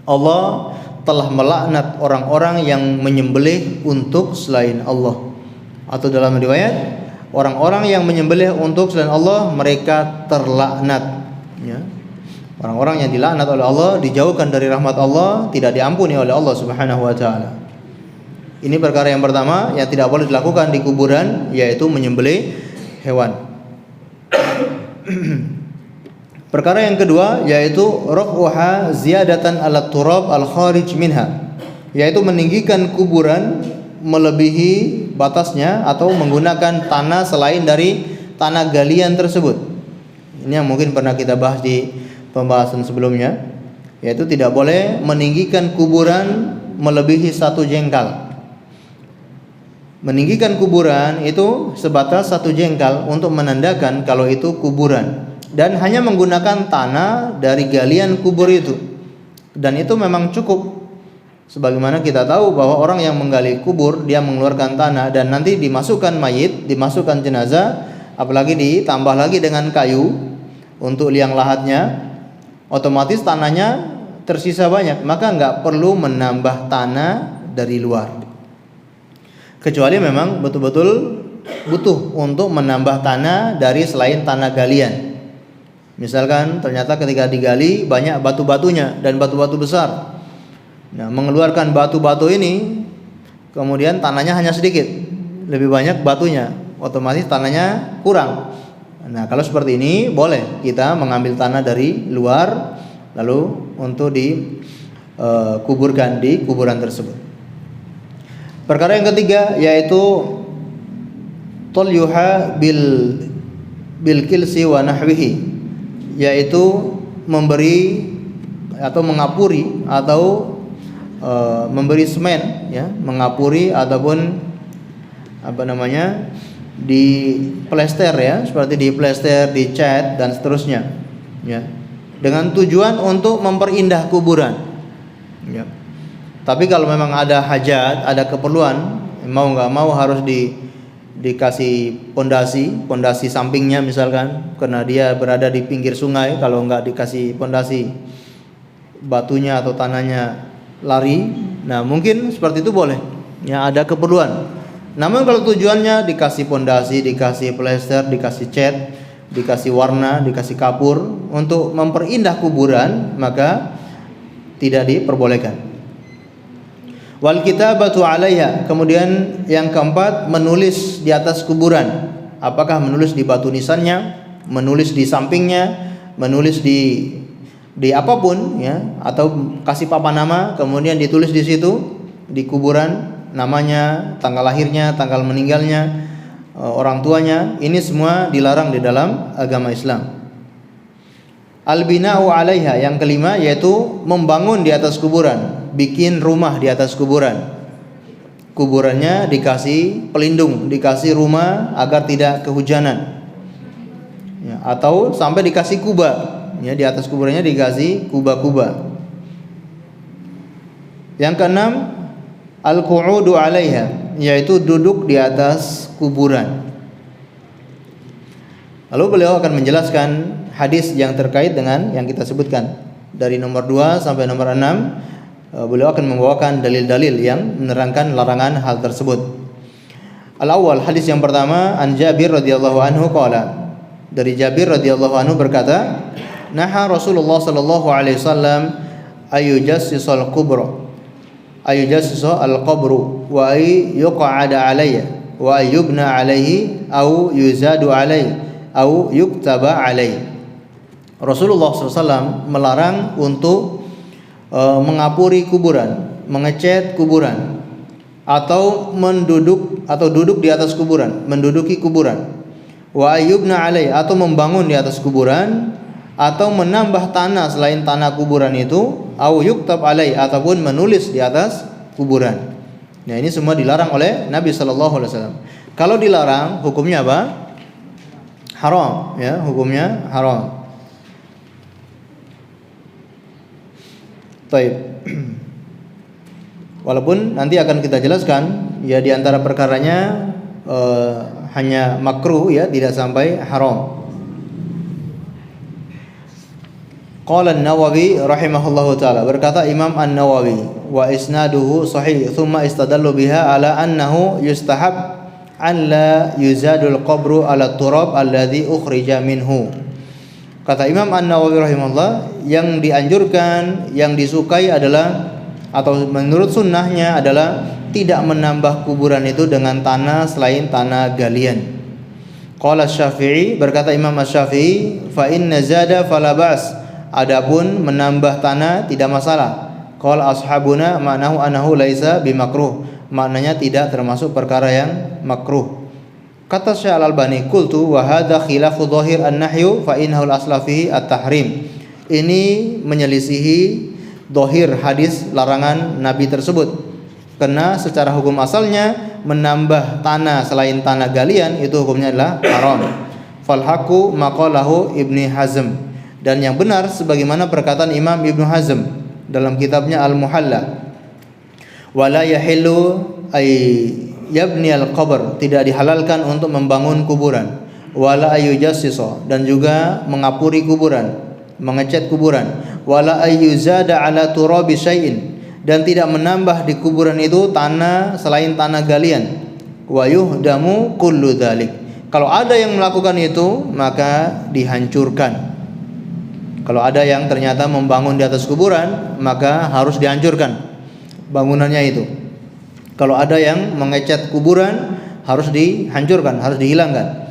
Allah telah melaknat orang-orang yang menyembelih untuk selain Allah. Atau dalam riwayat, orang-orang yang menyembelih untuk selain Allah mereka terlaknat, ya. Orang-orang yang dilaknat oleh Allah, dijauhkan dari rahmat Allah, tidak diampuni oleh Allah Subhanahu wa taala. Ini perkara yang pertama yang tidak boleh dilakukan di kuburan, yaitu menyembelih hewan. Perkara yang kedua yaitu raf'uha ziyadatan ala turab al kharij minha, yaitu meninggikan kuburan melebihi batasnya atau menggunakan tanah selain dari tanah galian tersebut. Ini yang mungkin pernah kita bahas di pembahasan sebelumnya, yaitu tidak boleh meninggikan kuburan melebihi 1 jengkal. Meninggikan kuburan itu sebatas 1 jengkal untuk menandakan kalau itu kuburan, dan hanya menggunakan tanah dari galian kubur itu, dan itu memang cukup. Sebagaimana kita tahu bahwa orang yang menggali kubur dia mengeluarkan tanah dan nanti dimasukkan mayit, dimasukkan jenazah, apalagi ditambah lagi dengan kayu untuk liang lahatnya, otomatis tanahnya tersisa banyak, maka nggak perlu menambah tanah dari luar. Kecuali memang betul-betul butuh untuk menambah tanah dari selain tanah galian. Misalkan ternyata ketika digali banyak batu-batunya dan batu-batu besar. Nah, mengeluarkan batu-batu ini, kemudian tanahnya hanya sedikit, lebih banyak batunya, otomatis tanahnya kurang. Nah, kalau seperti ini boleh kita mengambil tanah dari luar, lalu untuk dikuburkan di kuburan tersebut. Perkara yang ketiga yaitu talyuha bil kilsi wa nahwihi, yaitu memberi atau mengapuri atau memberi semen, ya, mengapuri ataupun di plester, ya, seperti di plester, dicat dan seterusnya, ya, dengan tujuan untuk memperindah kuburan, ya. Tapi kalau memang ada hajat, ada keperluan, mau nggak mau harus dikasih pondasi sampingnya misalkan, karena dia berada di pinggir sungai. Kalau nggak dikasih pondasi, batunya atau tanahnya lari. Nah, mungkin seperti itu boleh, ya, ada keperluan. Namun kalau tujuannya dikasih pondasi, dikasih plester, dikasih cat, dikasih warna, dikasih kapur untuk memperindah kuburan, maka tidak diperbolehkan. Wal kitabatu 'alaiha, kemudian yang keempat, menulis di atas kuburan. Apakah menulis di batu nisannya, menulis di sampingnya, menulis di apapun, ya, atau kasih papan nama kemudian ditulis di situ di kuburan namanya, tanggal lahirnya, tanggal meninggalnya, orang tuanya. Ini semua dilarang di dalam agama Islam. Al-bina'u 'alaiha, yang kelima yaitu membangun di atas kuburan, bikin rumah di atas kuburan. Kuburannya dikasih pelindung, dikasih rumah agar tidak kehujanan, ya, atau sampai dikasih kuba, ya, di atas kuburannya dikasih kuba-kuba. Yang keenam, al-qu'udu 'alaiha, yaitu duduk di atas kuburan. Lalu beliau akan menjelaskan hadis yang terkait dengan yang kita sebutkan dari nomor 2 sampai nomor 6. Beliau akan membawakan dalil-dalil yang menerangkan larangan hal tersebut. Al-awwal, hadis yang pertama, an Jabir radhiyallahu anhu qala, dari Jabir radhiyallahu anhu berkata, naha Rasulullah sallallahu alaihi wasallam ayujassisal qubra, ayujassisa al-qabru wa yuq'ada alayya wa yubna alayhi au yuzadu alayhi au yuktaba alayhi. Rasulullah SAW melarang untuk mengapuri kuburan, mengecat kuburan, atau duduk di atas kuburan, menduduki kuburan. Wa ayyubna alai, atau membangun di atas kuburan, atau menambah tanah selain tanah kuburan itu, au yuktab alai, ataupun menulis di atas kuburan. Nah, ini semua dilarang oleh Nabi sallallahu alaihi wasallam. Kalau dilarang, hukumnya apa? Haram, ya, hukumnya haram. Taib. Walaupun nanti akan kita jelaskan, ya, di antara perkaranya hanya makruh, ya, tidak sampai haram. Qala An-Nawawi rahimahullahu taala, berkata Imam An-Nawawi, wa isnaduhu sahih, thumma istadallu biha ala annahu yustahab an la yuzadul qabru ala turab alladhi ukhrija minhu. Kata Imam An-Nawawi rahimahullah, yang dianjurkan, yang disukai adalah, atau menurut sunnahnya adalah tidak menambah kuburan itu dengan tanah selain tanah galian. Qala Syafi'i, berkata Imam Asy-Syafi'i, fa inna zada fala ba's, adapun menambah tanah tidak masalah. Qala ashabuna ma'nahu annahu laisa bimakruh, maknanya tidak termasuk perkara yang makruh. Kata Syekh Al-Albani, qultu wa hadza khilafu dhahir an-nahyu fa innahu al-asla fihi at-tahrim. Ini menyelisihi dhahir hadis larangan Nabi tersebut, karena secara hukum asalnya menambah tanah selain tanah galian itu hukumnya adalah haram. Fal haqqu maqalahu Ibnu Hazm, dan yang benar sebagaimana perkataan Imam Ibnu Hazm dalam kitabnya Al-Muhalla. Wala yahillu ay yabni al-qabr, tidak dihalalkan untuk membangun kuburan. Wala ayyujassisa, dan juga mengapuri kuburan, mengecat kuburan. Wala ayyuzada ala turabi syai'in, dan tidak menambah di kuburan itu tanah selain tanah galian. Wa yuhdamu kullu dzalik, kalau ada yang melakukan itu maka dihancurkan. Kalau ada yang ternyata membangun di atas kuburan, maka harus dihancurkan bangunannya itu. Kalau ada yang mengecat kuburan, harus dihancurkan, harus dihilangkan.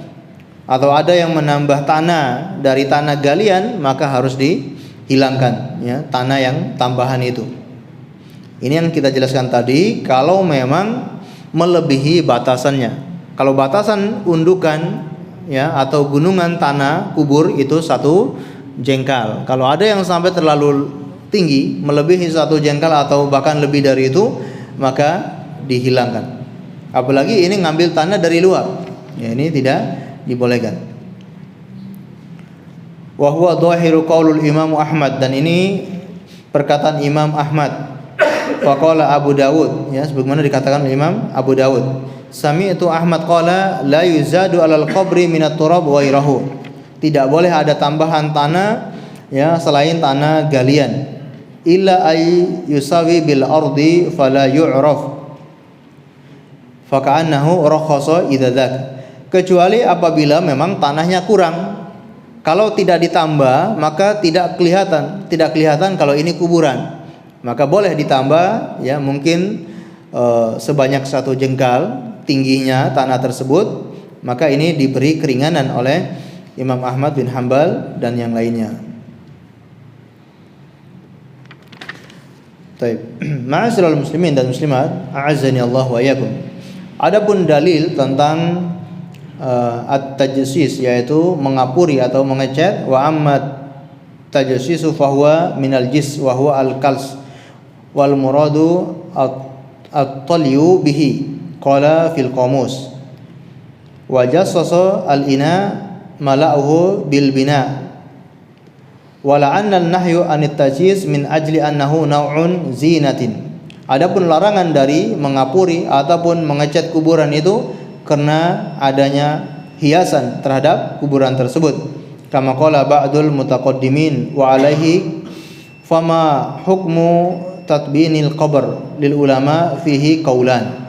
Atau ada yang menambah tanah dari tanah galian, maka harus dihilangkan, ya, tanah yang tambahan itu. Ini yang kita jelaskan tadi, kalau memang melebihi batasannya. Kalau batasan undukan, ya, atau gunungan tanah kubur itu 1 jengkal. Kalau ada yang sampai terlalu tinggi, melebihi 1 jengkal atau bahkan lebih dari itu, maka dihilangkan. Apalagi ini ngambil tanah dari luar, ya, ini tidak dibolehkan. Wa huwa dhahiru qaulul Imam Ahmad, dan ini perkataan Imam Ahmad. Wa qala Abu Dawud, ya, sebagaimana dikatakan oleh Imam Abu Dawud. Sami'tu Ahmad qala la yuzadu 'alal qabri minat turab wa irahu. Tidak boleh ada tambahan tanah, ya, selain tanah galian. Illa ay yusawi bil ardi fala yu'raf. Fa ka'annahu rakhasa idza dzak. Kecuali apabila memang tanahnya kurang. Kalau tidak ditambah, maka tidak kelihatan kalau ini kuburan. Maka boleh ditambah, ya, mungkin sebanyak 1 jengkal tingginya tanah tersebut, maka ini diberi keringanan oleh Imam Ahmad bin Hanbal dan yang lainnya. Baik, ma'asyiral muslimin dan muslimat, a'azzani Allah wa iyyakum. Adapun dalil tentang at-tajassis, yaitu mengapuri atau mengecat, wa amma tajassisu fa huwa minal jis wa huwa al-kals wal muradu at-talyu bihi, qala fil qamus. Wa jassasa al-ina mala'uhu bil bina. Wala anna an-nahyu anit tajis min ajli annahu naw'un zinatin. Adapun larangan dari mengapuri ataupun mengecat kuburan itu karena adanya hiasan terhadap kuburan tersebut. Kama qala ba'dul mutaqaddimin wa alaihi fama hukmu tatbinil qabr lil ulama fihi qaulan.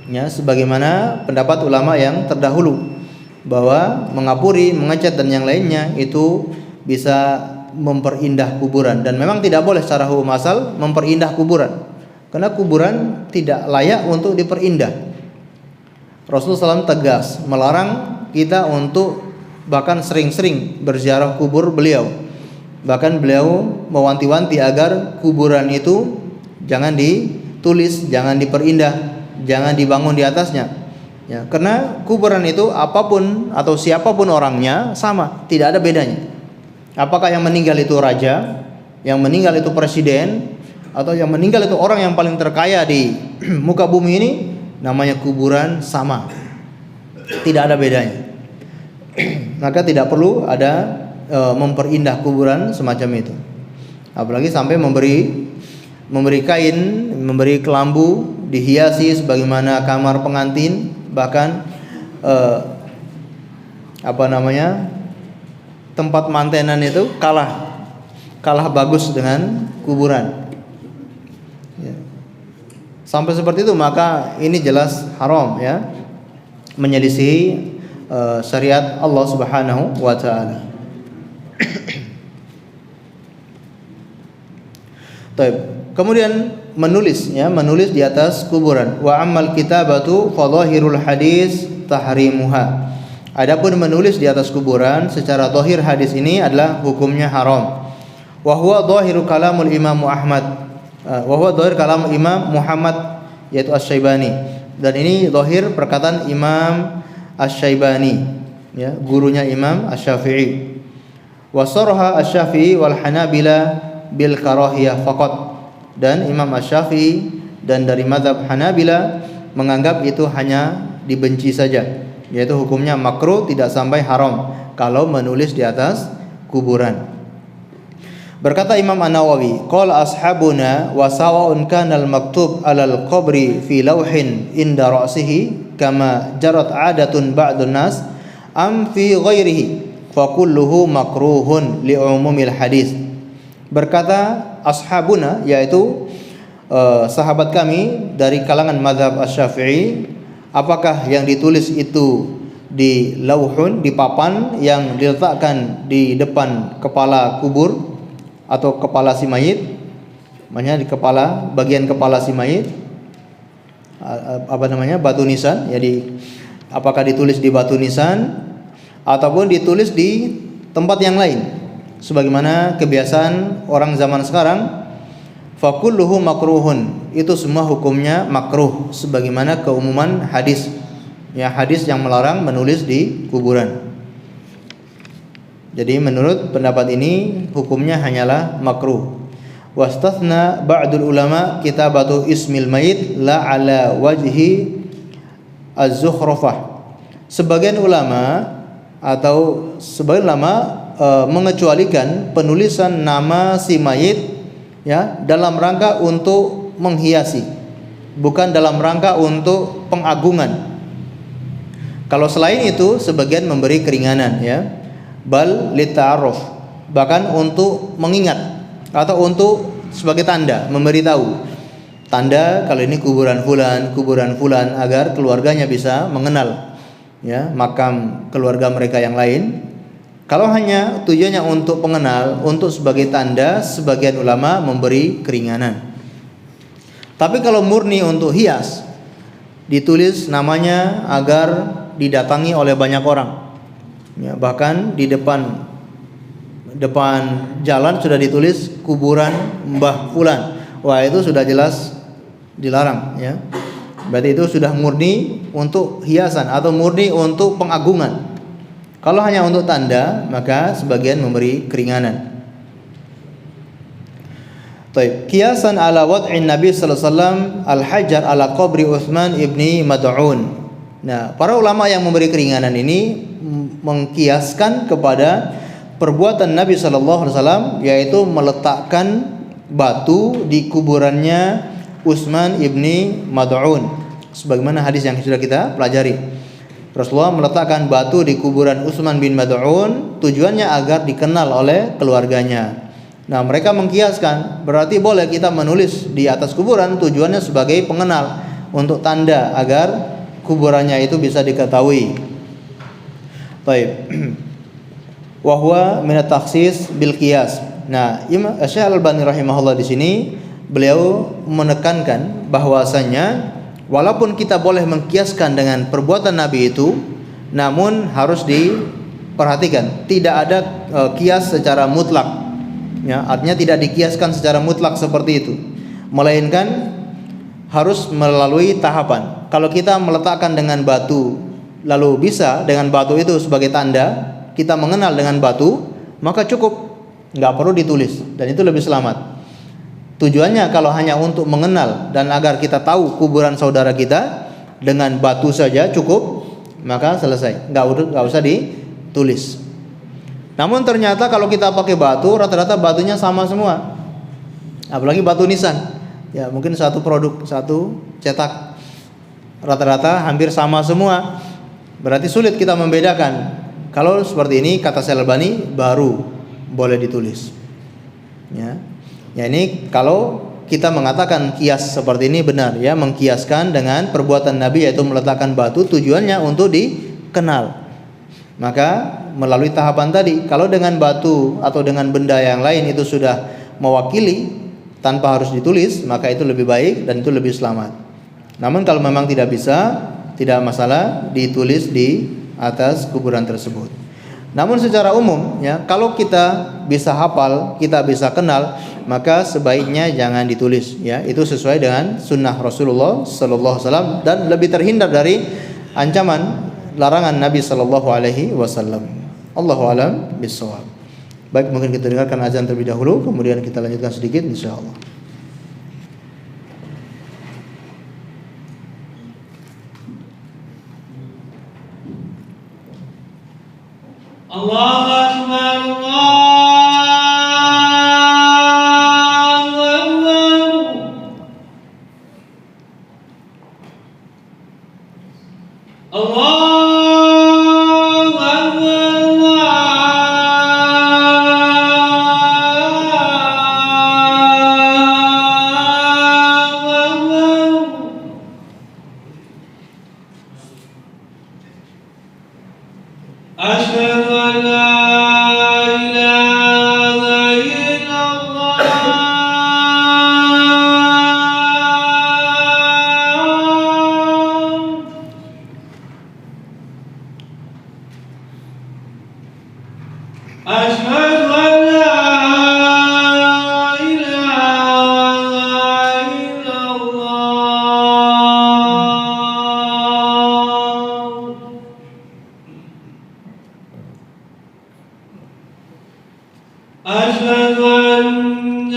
Ya, sebagaimana pendapat ulama yang terdahulu, bahwa mengapuri, mengecat dan yang lainnya itu bisa memperindah kuburan, dan memang tidak boleh secara hukum asal memperindah kuburan, karena kuburan tidak layak untuk diperindah. Rasulullah SAW tegas melarang kita untuk bahkan sering-sering berziarah kubur beliau. Bahkan beliau mewanti-wanti agar kuburan itu jangan ditulis, jangan diperindah, jangan dibangun di atasnya. Ya, karena kuburan itu apapun atau siapapun orangnya sama, tidak ada bedanya. Apakah yang meninggal itu raja, yang meninggal itu presiden, atau yang meninggal itu orang yang paling terkaya di muka bumi ini, namanya kuburan sama, tidak ada bedanya. Maka tidak perlu ada memperindah kuburan semacam itu. Apalagi sampai memberi kain, memberi kelambu, dihiasi sebagaimana kamar pengantin, bahkan tempat mantenan itu kalah bagus dengan kuburan, ya. Sampai seperti itu, maka ini jelas haram, ya, menyelisihi syariat Allah Subhanahu wa taala. Kemudian menulis di atas kuburan. Wa ammal kitabatu fa dhahirul hadis tahrimuha. Adapun menulis di atas kuburan secara zahir hadis ini adalah hukumnya haram. Wa huwa dhahiru kalamul Imam Ahmad. Wa huwa dhahir kalam Imam Muhammad, yaitu Asy-Syaibani. Dan ini zahir perkataan Imam Asy-Syaibani, ya, gurunya Imam Asy-Syafi'i. Wa sarha Asy-Syafi'i wal Hanabila bil karahiyah faqat. Dan Imam Asy-Syafi'i dan dari mazhab Hanabila menganggap itu hanya dibenci saja, yaitu hukumnya makruh, tidak sampai haram kalau menulis di atas kuburan. Berkata Imam An-Nawawi, qala ashabuna wa sawa'un kana al-maktub 'alal qabri fi lawhin inda ra'sihi kama jarat 'adatun ba'dun nas am fi ghairihi fa kulluhu makruhun li umumil hadis. Berkata ashabuna, yaitu sahabat kami dari kalangan mazhab Asy-Syafi'i, apakah yang ditulis itu di lauhun, di papan yang diletakkan di depan kepala kubur atau kepala si mayit, makanya di kepala, bagian kepala si mayit, batu nisan, jadi apakah ditulis di batu nisan ataupun ditulis di tempat yang lain, sebagaimana kebiasaan orang zaman sekarang. Fakulluhu makruhun, itu semua hukumnya makruh, sebagaimana keumuman hadis, ya, hadis yang melarang menulis di kuburan. Jadi menurut pendapat ini hukumnya hanyalah makruh. Wastathna ba'dul ulama kitabatu ismil mayit la ala wajhi az-zukhrafah. Sebagian ulama mengecualikan penulisan nama si mayit, ya, dalam rangka untuk menghiasi, bukan dalam rangka untuk pengagungan. Kalau selain itu sebagian memberi keringanan, ya. Bal lita'aruf, bahkan untuk mengingat atau untuk sebagai tanda, memberitahu tanda kalau ini kuburan fulan, agar keluarganya bisa mengenal, ya, makam keluarga mereka yang lain. Kalau hanya tujuannya untuk pengenal, untuk sebagai tanda, sebagian ulama memberi keringanan. Tapi kalau murni untuk hias, ditulis namanya agar didatangi oleh banyak orang. Ya, bahkan di depan jalan sudah ditulis kuburan Mbah Fulan. Wah, itu sudah jelas dilarang, ya. Berarti itu sudah murni untuk hiasan atau murni untuk pengagungan. Kalau hanya untuk tanda, maka sebagian memberi keringanan. Baik, kiasan ala wad'in Nabi sallallahu alaihi wasallam al-hajar ala qabri Utsman ibni Mad'un. Nah, para ulama yang memberi keringanan ini mengkiaskan kepada perbuatan Nabi sallallahu alaihi wasallam, yaitu meletakkan batu di kuburannya Utsman ibni Mad'un, sebagaimana hadis yang sudah kita pelajari. Rasulullah meletakkan batu di kuburan Utsman bin Mad'un tujuannya agar dikenal oleh keluarganya. Nah, mereka mengkiaskan, berarti boleh kita menulis di atas kuburan tujuannya sebagai pengenal, untuk tanda agar kuburannya itu bisa diketahui. Baik. Wa huwa min at-takhsis bil qiyas. Nah, Imam Syekh Al-Albani rahimahullah di sini beliau menekankan bahwasanya walaupun kita boleh mengkiaskan dengan perbuatan Nabi itu, namun harus diperhatikan tidak ada kias secara mutlak. Ya, artinya tidak dikiaskan secara mutlak seperti itu, melainkan harus melalui tahapan. Kalau kita meletakkan dengan batu, lalu bisa dengan batu itu sebagai tanda kita mengenal dengan batu, maka cukup, nggak perlu ditulis, dan itu lebih selamat. Tujuannya kalau hanya untuk mengenal dan agar kita tahu kuburan saudara kita, dengan batu saja cukup, maka selesai, nggak usah ditulis. Namun ternyata kalau kita pakai batu, rata-rata batunya sama semua, apalagi batu nisan, ya mungkin satu produk, satu cetak, rata-rata hampir sama semua. Berarti sulit kita membedakan. Kalau seperti ini, kata Syekh Al-Albani, baru boleh ditulis. Ya, ini kalau kita mengatakan kias seperti ini benar, ya, mengkiaskan dengan perbuatan Nabi, yaitu meletakkan batu tujuannya untuk dikenal. Maka melalui tahapan tadi, kalau dengan batu atau dengan benda yang lain itu sudah mewakili tanpa harus ditulis, maka itu lebih baik dan itu lebih selamat. Namun kalau memang tidak bisa, tidak masalah ditulis di atas kuburan tersebut. Namun secara umum, ya, kalau kita bisa hafal, kita bisa kenal, maka sebaiknya jangan ditulis, ya. Itu sesuai dengan sunnah Rasulullah sallallahu alaihi wasallam dan lebih terhindar dari ancaman larangan Nabi sallallahu alaihi wasallam. Allahu a'lam bishawab. Baik, mungkin kita dengarkan azan terlebih dahulu, kemudian kita lanjutkan sedikit insyaallah. Allahu akbar, Allah أشهد أن لا إله إلا الله أشهد أن لا إله إلا الله أشهد أن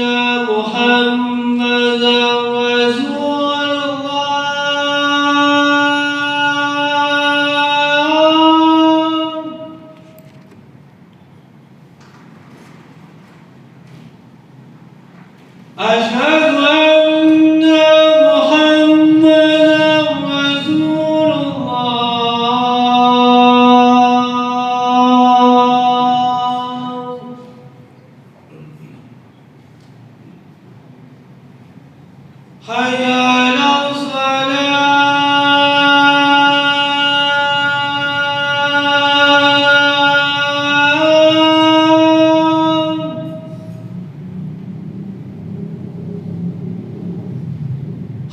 محمدا رسول الله أشهد أن محمدا رسول الله حي على الصلاة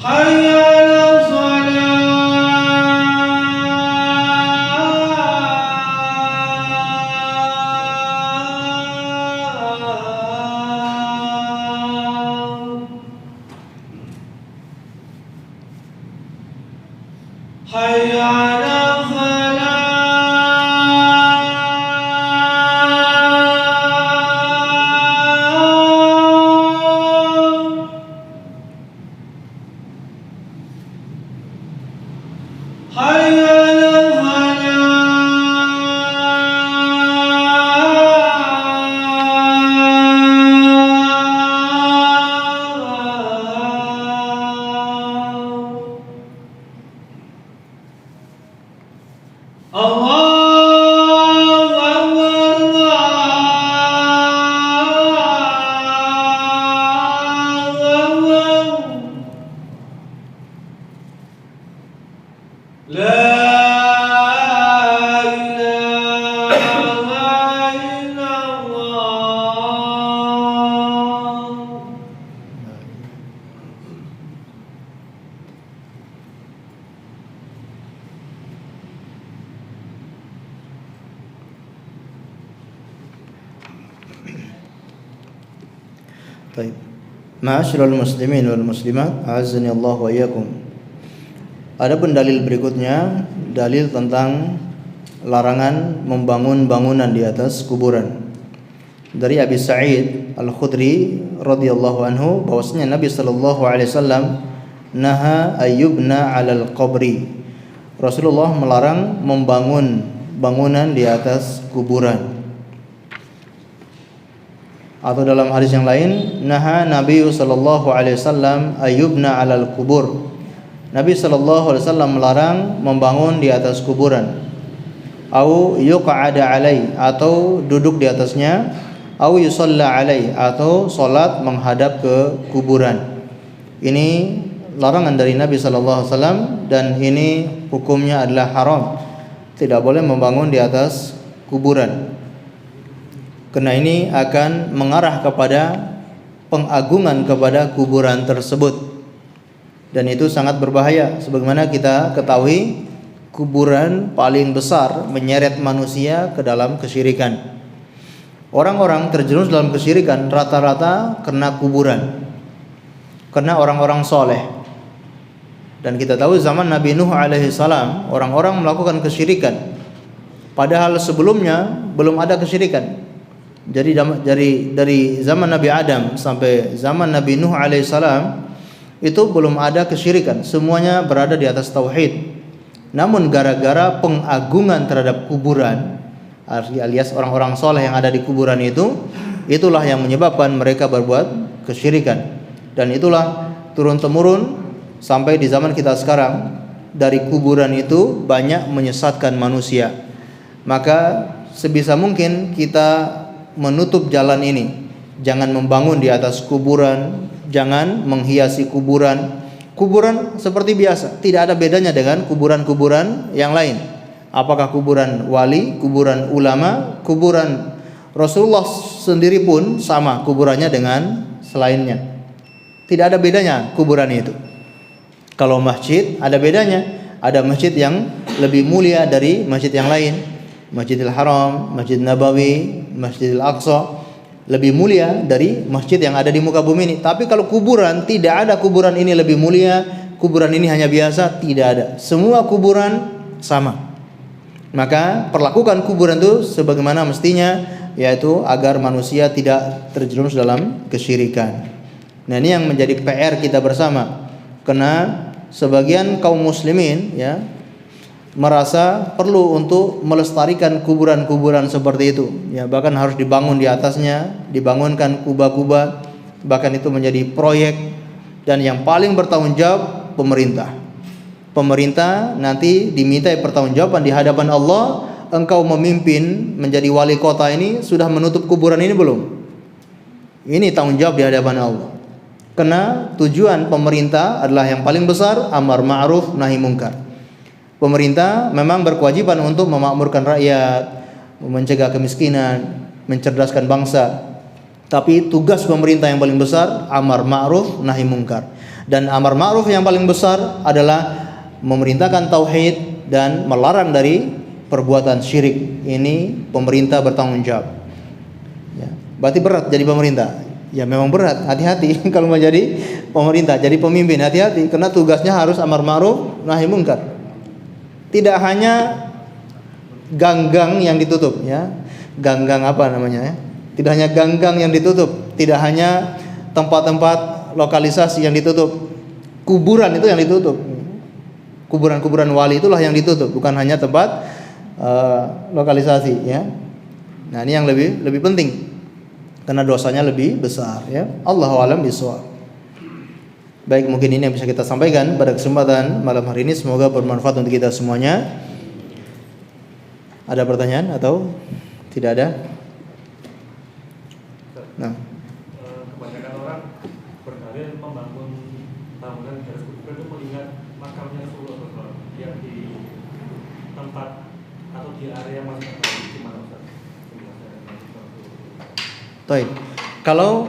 حي على الصلاة حي على الفلاح حي على الفلاح الله أكبر الله أكبر لا إله إلا الله طيب Ma'asyiral muslimin wal muslimat, a'azzani Allah wa iyyakum. Adapun dalil berikutnya, dalil tentang larangan membangun bangunan di atas kuburan. Dari Abi Sa'id Al-Khudri radhiyallahu anhu bahwasanya Nabi sallallahu alaihi wasallam naha ayyubna 'alal qabri. Rasulullah melarang membangun bangunan di atas kuburan. Atau dalam hadis yang lain, naha Nabi sallallahu alaihi wasallam ayyubna 'alal kubur. Nabi sallallahu alaihi wasallam melarang membangun di atas kuburan. Au yuq'ada 'alai, atau duduk di atasnya, au yusalla 'alai, atau salat menghadap ke kuburan. Ini larangan dari Nabi sallallahu alaihi wasallam dan ini hukumnya adalah haram. Tidak boleh membangun di atas kuburan. Karena ini akan mengarah kepada pengagungan kepada kuburan tersebut. Dan itu sangat berbahaya. Sebagaimana kita ketahui, kuburan paling besar menyeret manusia ke dalam kesyirikan. Orang-orang terjerumus dalam kesyirikan rata-rata karena kuburan, karena orang-orang soleh. Dan kita tahu zaman Nabi Nuh alaihi salam, orang-orang melakukan kesyirikan, padahal sebelumnya belum ada kesyirikan. Jadi dari zaman Nabi Adam sampai zaman Nabi Nuh alaihissalam itu belum ada kesyirikan, semuanya berada di atas tauhid. Namun gara-gara pengagungan terhadap kuburan, alias orang-orang soleh yang ada di kuburan itu, itulah yang menyebabkan mereka berbuat kesyirikan. Dan itulah turun-temurun sampai di zaman kita sekarang, dari kuburan itu banyak menyesatkan manusia. Maka sebisa mungkin kita menutup jalan ini. Jangan membangun di atas kuburan, jangan menghiasi kuburan. Kuburan seperti biasa, tidak ada bedanya dengan kuburan-kuburan yang lain. Apakah kuburan wali, kuburan ulama, kuburan Rasulullah sendiri pun sama kuburannya dengan selainnya. Tidak ada bedanya kuburan itu. Kalau masjid ada bedanya. Ada masjid yang lebih mulia dari masjid yang lain. Masjidil Haram, Masjid Nabawi, Masjidil Aqsa lebih mulia dari masjid yang ada di muka bumi ini. Tapi kalau kuburan, tidak ada kuburan ini lebih mulia, kuburan ini hanya biasa, tidak ada. Semua kuburan sama. Maka perlakukan kuburan itu sebagaimana mestinya, yaitu agar manusia tidak terjerumus dalam kesyirikan. Nah, ini yang menjadi PR kita bersama. Karena sebagian kaum muslimin ya merasa perlu untuk melestarikan kuburan-kuburan seperti itu. Ya, bahkan harus dibangun di atasnya, dibangunkan kuba-kuba, bahkan itu menjadi proyek, dan yang paling bertanggung jawab pemerintah. Pemerintah nanti dimintai pertanggungjawaban di hadapan Allah. Engkau memimpin menjadi wali kota ini, sudah menutup kuburan ini belum? Ini tanggung jawab di hadapan Allah. Karena tujuan pemerintah adalah yang paling besar, amar ma'ruf nahi mungkar. Pemerintah memang berkewajiban untuk memakmurkan rakyat, mencegah kemiskinan, mencerdaskan bangsa. Tapi tugas pemerintah yang paling besar amar ma'ruf nahi mungkar. Dan amar ma'ruf yang paling besar adalah memerintahkan tauhid dan melarang dari perbuatan syirik. Ini pemerintah bertanggung jawab. Ya, berarti berat jadi pemerintah. Ya memang berat, hati-hati kalau mau jadi pemerintah, jadi pemimpin, hati-hati karena tugasnya harus amar ma'ruf nahi mungkar. Tidak hanya gang-gang yang ditutup ya. Gang-gang apa namanya ya? Tidak hanya gang-gang yang ditutup, tidak hanya tempat-tempat lokalisasi yang ditutup. Kuburan itu yang ditutup. Kuburan-kuburan wali itulah yang ditutup, bukan hanya tempat lokalisasi ya. Nah, ini yang lebih penting. Karena dosanya lebih besar ya. Allahu a'lam bishawab. Baik, mungkin ini yang bisa kita sampaikan pada kesempatan malam hari ini, semoga bermanfaat untuk kita semuanya. Ada pertanyaan atau tidak ada? Nah, kebanyakan orang berdalil membangun bangunan di atas kuburan itu mengingat makamnya Rasulullah yang di tempat atau di area masjid di mana Ustaz? baik. Kalau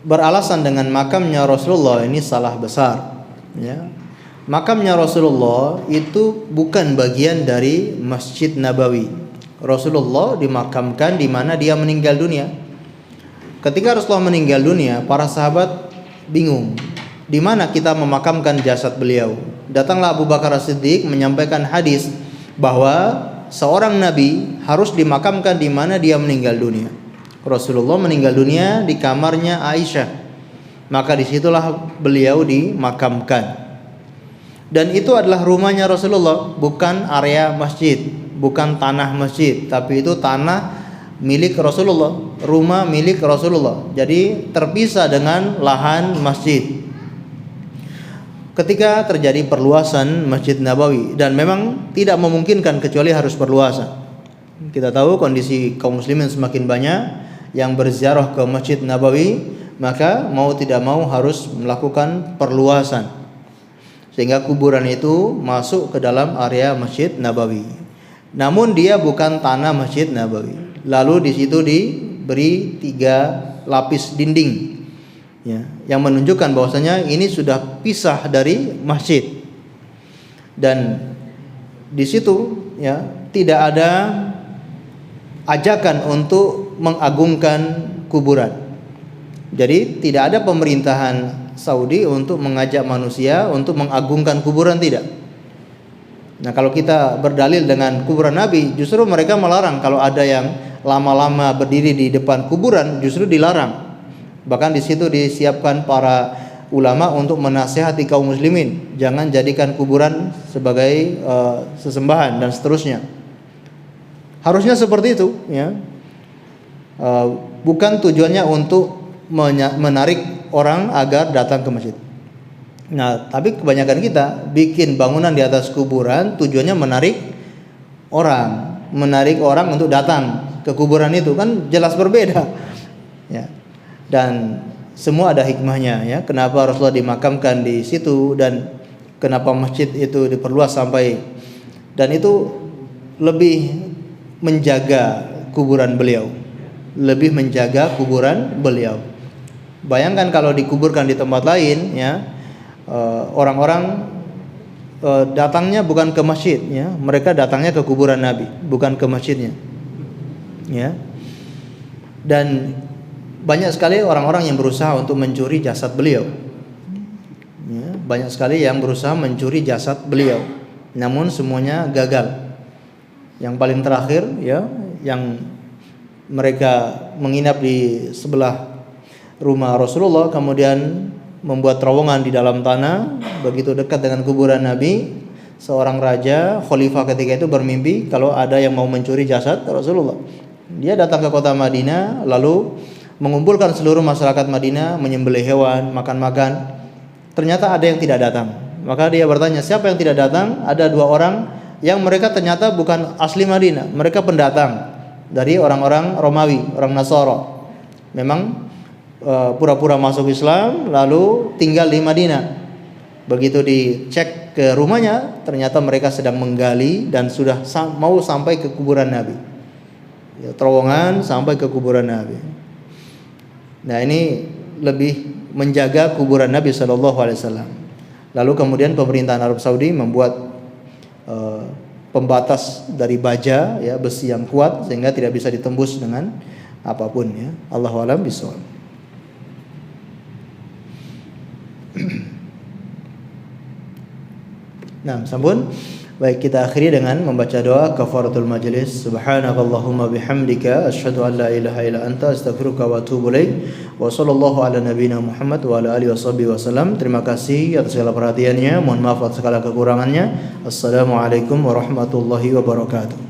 beralasan dengan makamnya Rasulullah, ini salah besar ya. Makamnya Rasulullah itu bukan bagian dari Masjid Nabawi. Rasulullah dimakamkan di mana dia meninggal dunia. Ketika Rasulullah meninggal dunia, para sahabat bingung, di mana kita memakamkan jasad beliau. Datanglah Abu Bakar As-Siddiq menyampaikan hadis bahwa seorang nabi harus dimakamkan di mana dia meninggal dunia. Rasulullah meninggal dunia di kamarnya Aisyah, maka disitulah beliau dimakamkan. Dan itu adalah rumahnya Rasulullah, bukan area masjid, bukan tanah masjid, tapi itu tanah milik Rasulullah, rumah milik Rasulullah. Jadi terpisah dengan lahan masjid. Ketika terjadi perluasan Masjid Nabawi, dan memang tidak memungkinkan kecuali harus perluasan. Kita tahu kondisi kaum muslimin semakin banyak yang berziarah ke Masjid Nabawi, maka mau tidak mau harus melakukan perluasan sehingga kuburan itu masuk ke dalam area Masjid Nabawi. Namun dia bukan tanah Masjid Nabawi. Lalu di situ diberi 3 lapis dinding ya, yang menunjukkan bahwasanya ini sudah pisah dari masjid. Dan di situ ya tidak ada ajakan untuk mengagungkan kuburan. Jadi tidak ada pemerintahan Saudi untuk mengajak manusia untuk mengagungkan kuburan, tidak. Nah, kalau kita berdalil dengan kuburan Nabi, justru mereka melarang kalau ada yang lama-lama berdiri di depan kuburan, justru dilarang. Bahkan di situ disiapkan para ulama untuk menasihati kaum muslimin, jangan jadikan kuburan sebagai sesembahan dan seterusnya. Harusnya seperti itu ya. Bukan tujuannya untuk menarik orang agar datang ke masjid. Nah, tapi kebanyakan kita bikin bangunan di atas kuburan tujuannya menarik orang untuk datang ke kuburan itu, kan jelas berbeda. Ya. Dan semua ada hikmahnya ya. Kenapa Rasulullah dimakamkan di situ dan kenapa masjid itu diperluas sampai, dan itu lebih menjaga kuburan beliau, lebih menjaga kuburan beliau. Bayangkan kalau dikuburkan di tempat lain, ya, orang-orang datangnya bukan ke masjid, ya, mereka datangnya ke kuburan Nabi, bukan ke masjidnya, ya. Dan banyak sekali orang-orang yang berusaha untuk mencuri jasad beliau, ya, banyak sekali yang berusaha mencuri jasad beliau, namun semuanya gagal. Yang paling terakhir, ya, yang mereka menginap di sebelah rumah Rasulullah, kemudian membuat terowongan di dalam tanah begitu dekat dengan kuburan Nabi. Seorang raja, khalifah ketika itu bermimpi kalau ada yang mau mencuri jasad Rasulullah. Dia datang ke kota Madinah, lalu mengumpulkan seluruh masyarakat Madinah, menyembelih hewan, makan-makan. Ternyata ada yang tidak datang. Maka dia bertanya, siapa yang tidak datang? Ada 2 orang yang mereka ternyata bukan asli Madinah, mereka pendatang dari orang-orang Romawi, orang Nasara. Memang pura-pura masuk Islam lalu tinggal di Madinah. Begitu dicek ke rumahnya, ternyata mereka sedang menggali dan sudah mau sampai ke kuburan Nabi, ya, terowongan sampai ke kuburan Nabi. Nah, ini lebih menjaga kuburan Nabi SAW. Lalu kemudian pemerintahan Arab Saudi membuat pembatas dari baja, ya, besi yang kuat sehingga tidak bisa ditembus dengan apapun, ya. Allahu a'lam bishawab. Nah, sampun. Baik, kita akhiri dengan membaca doa kafaratul majlis. Subhanakallahumma bihamdika asyhadu an la ilaha illa anta astaghfiruka wa atubu ilaik. Wa sallallahu ala nabiyyina Muhammad wa ala alihi washabbihi wasallam. Terima kasih atas segala perhatiannya. Mohon maaf atas segala kekurangannya. Assalamualaikum warahmatullahi wabarakatuh.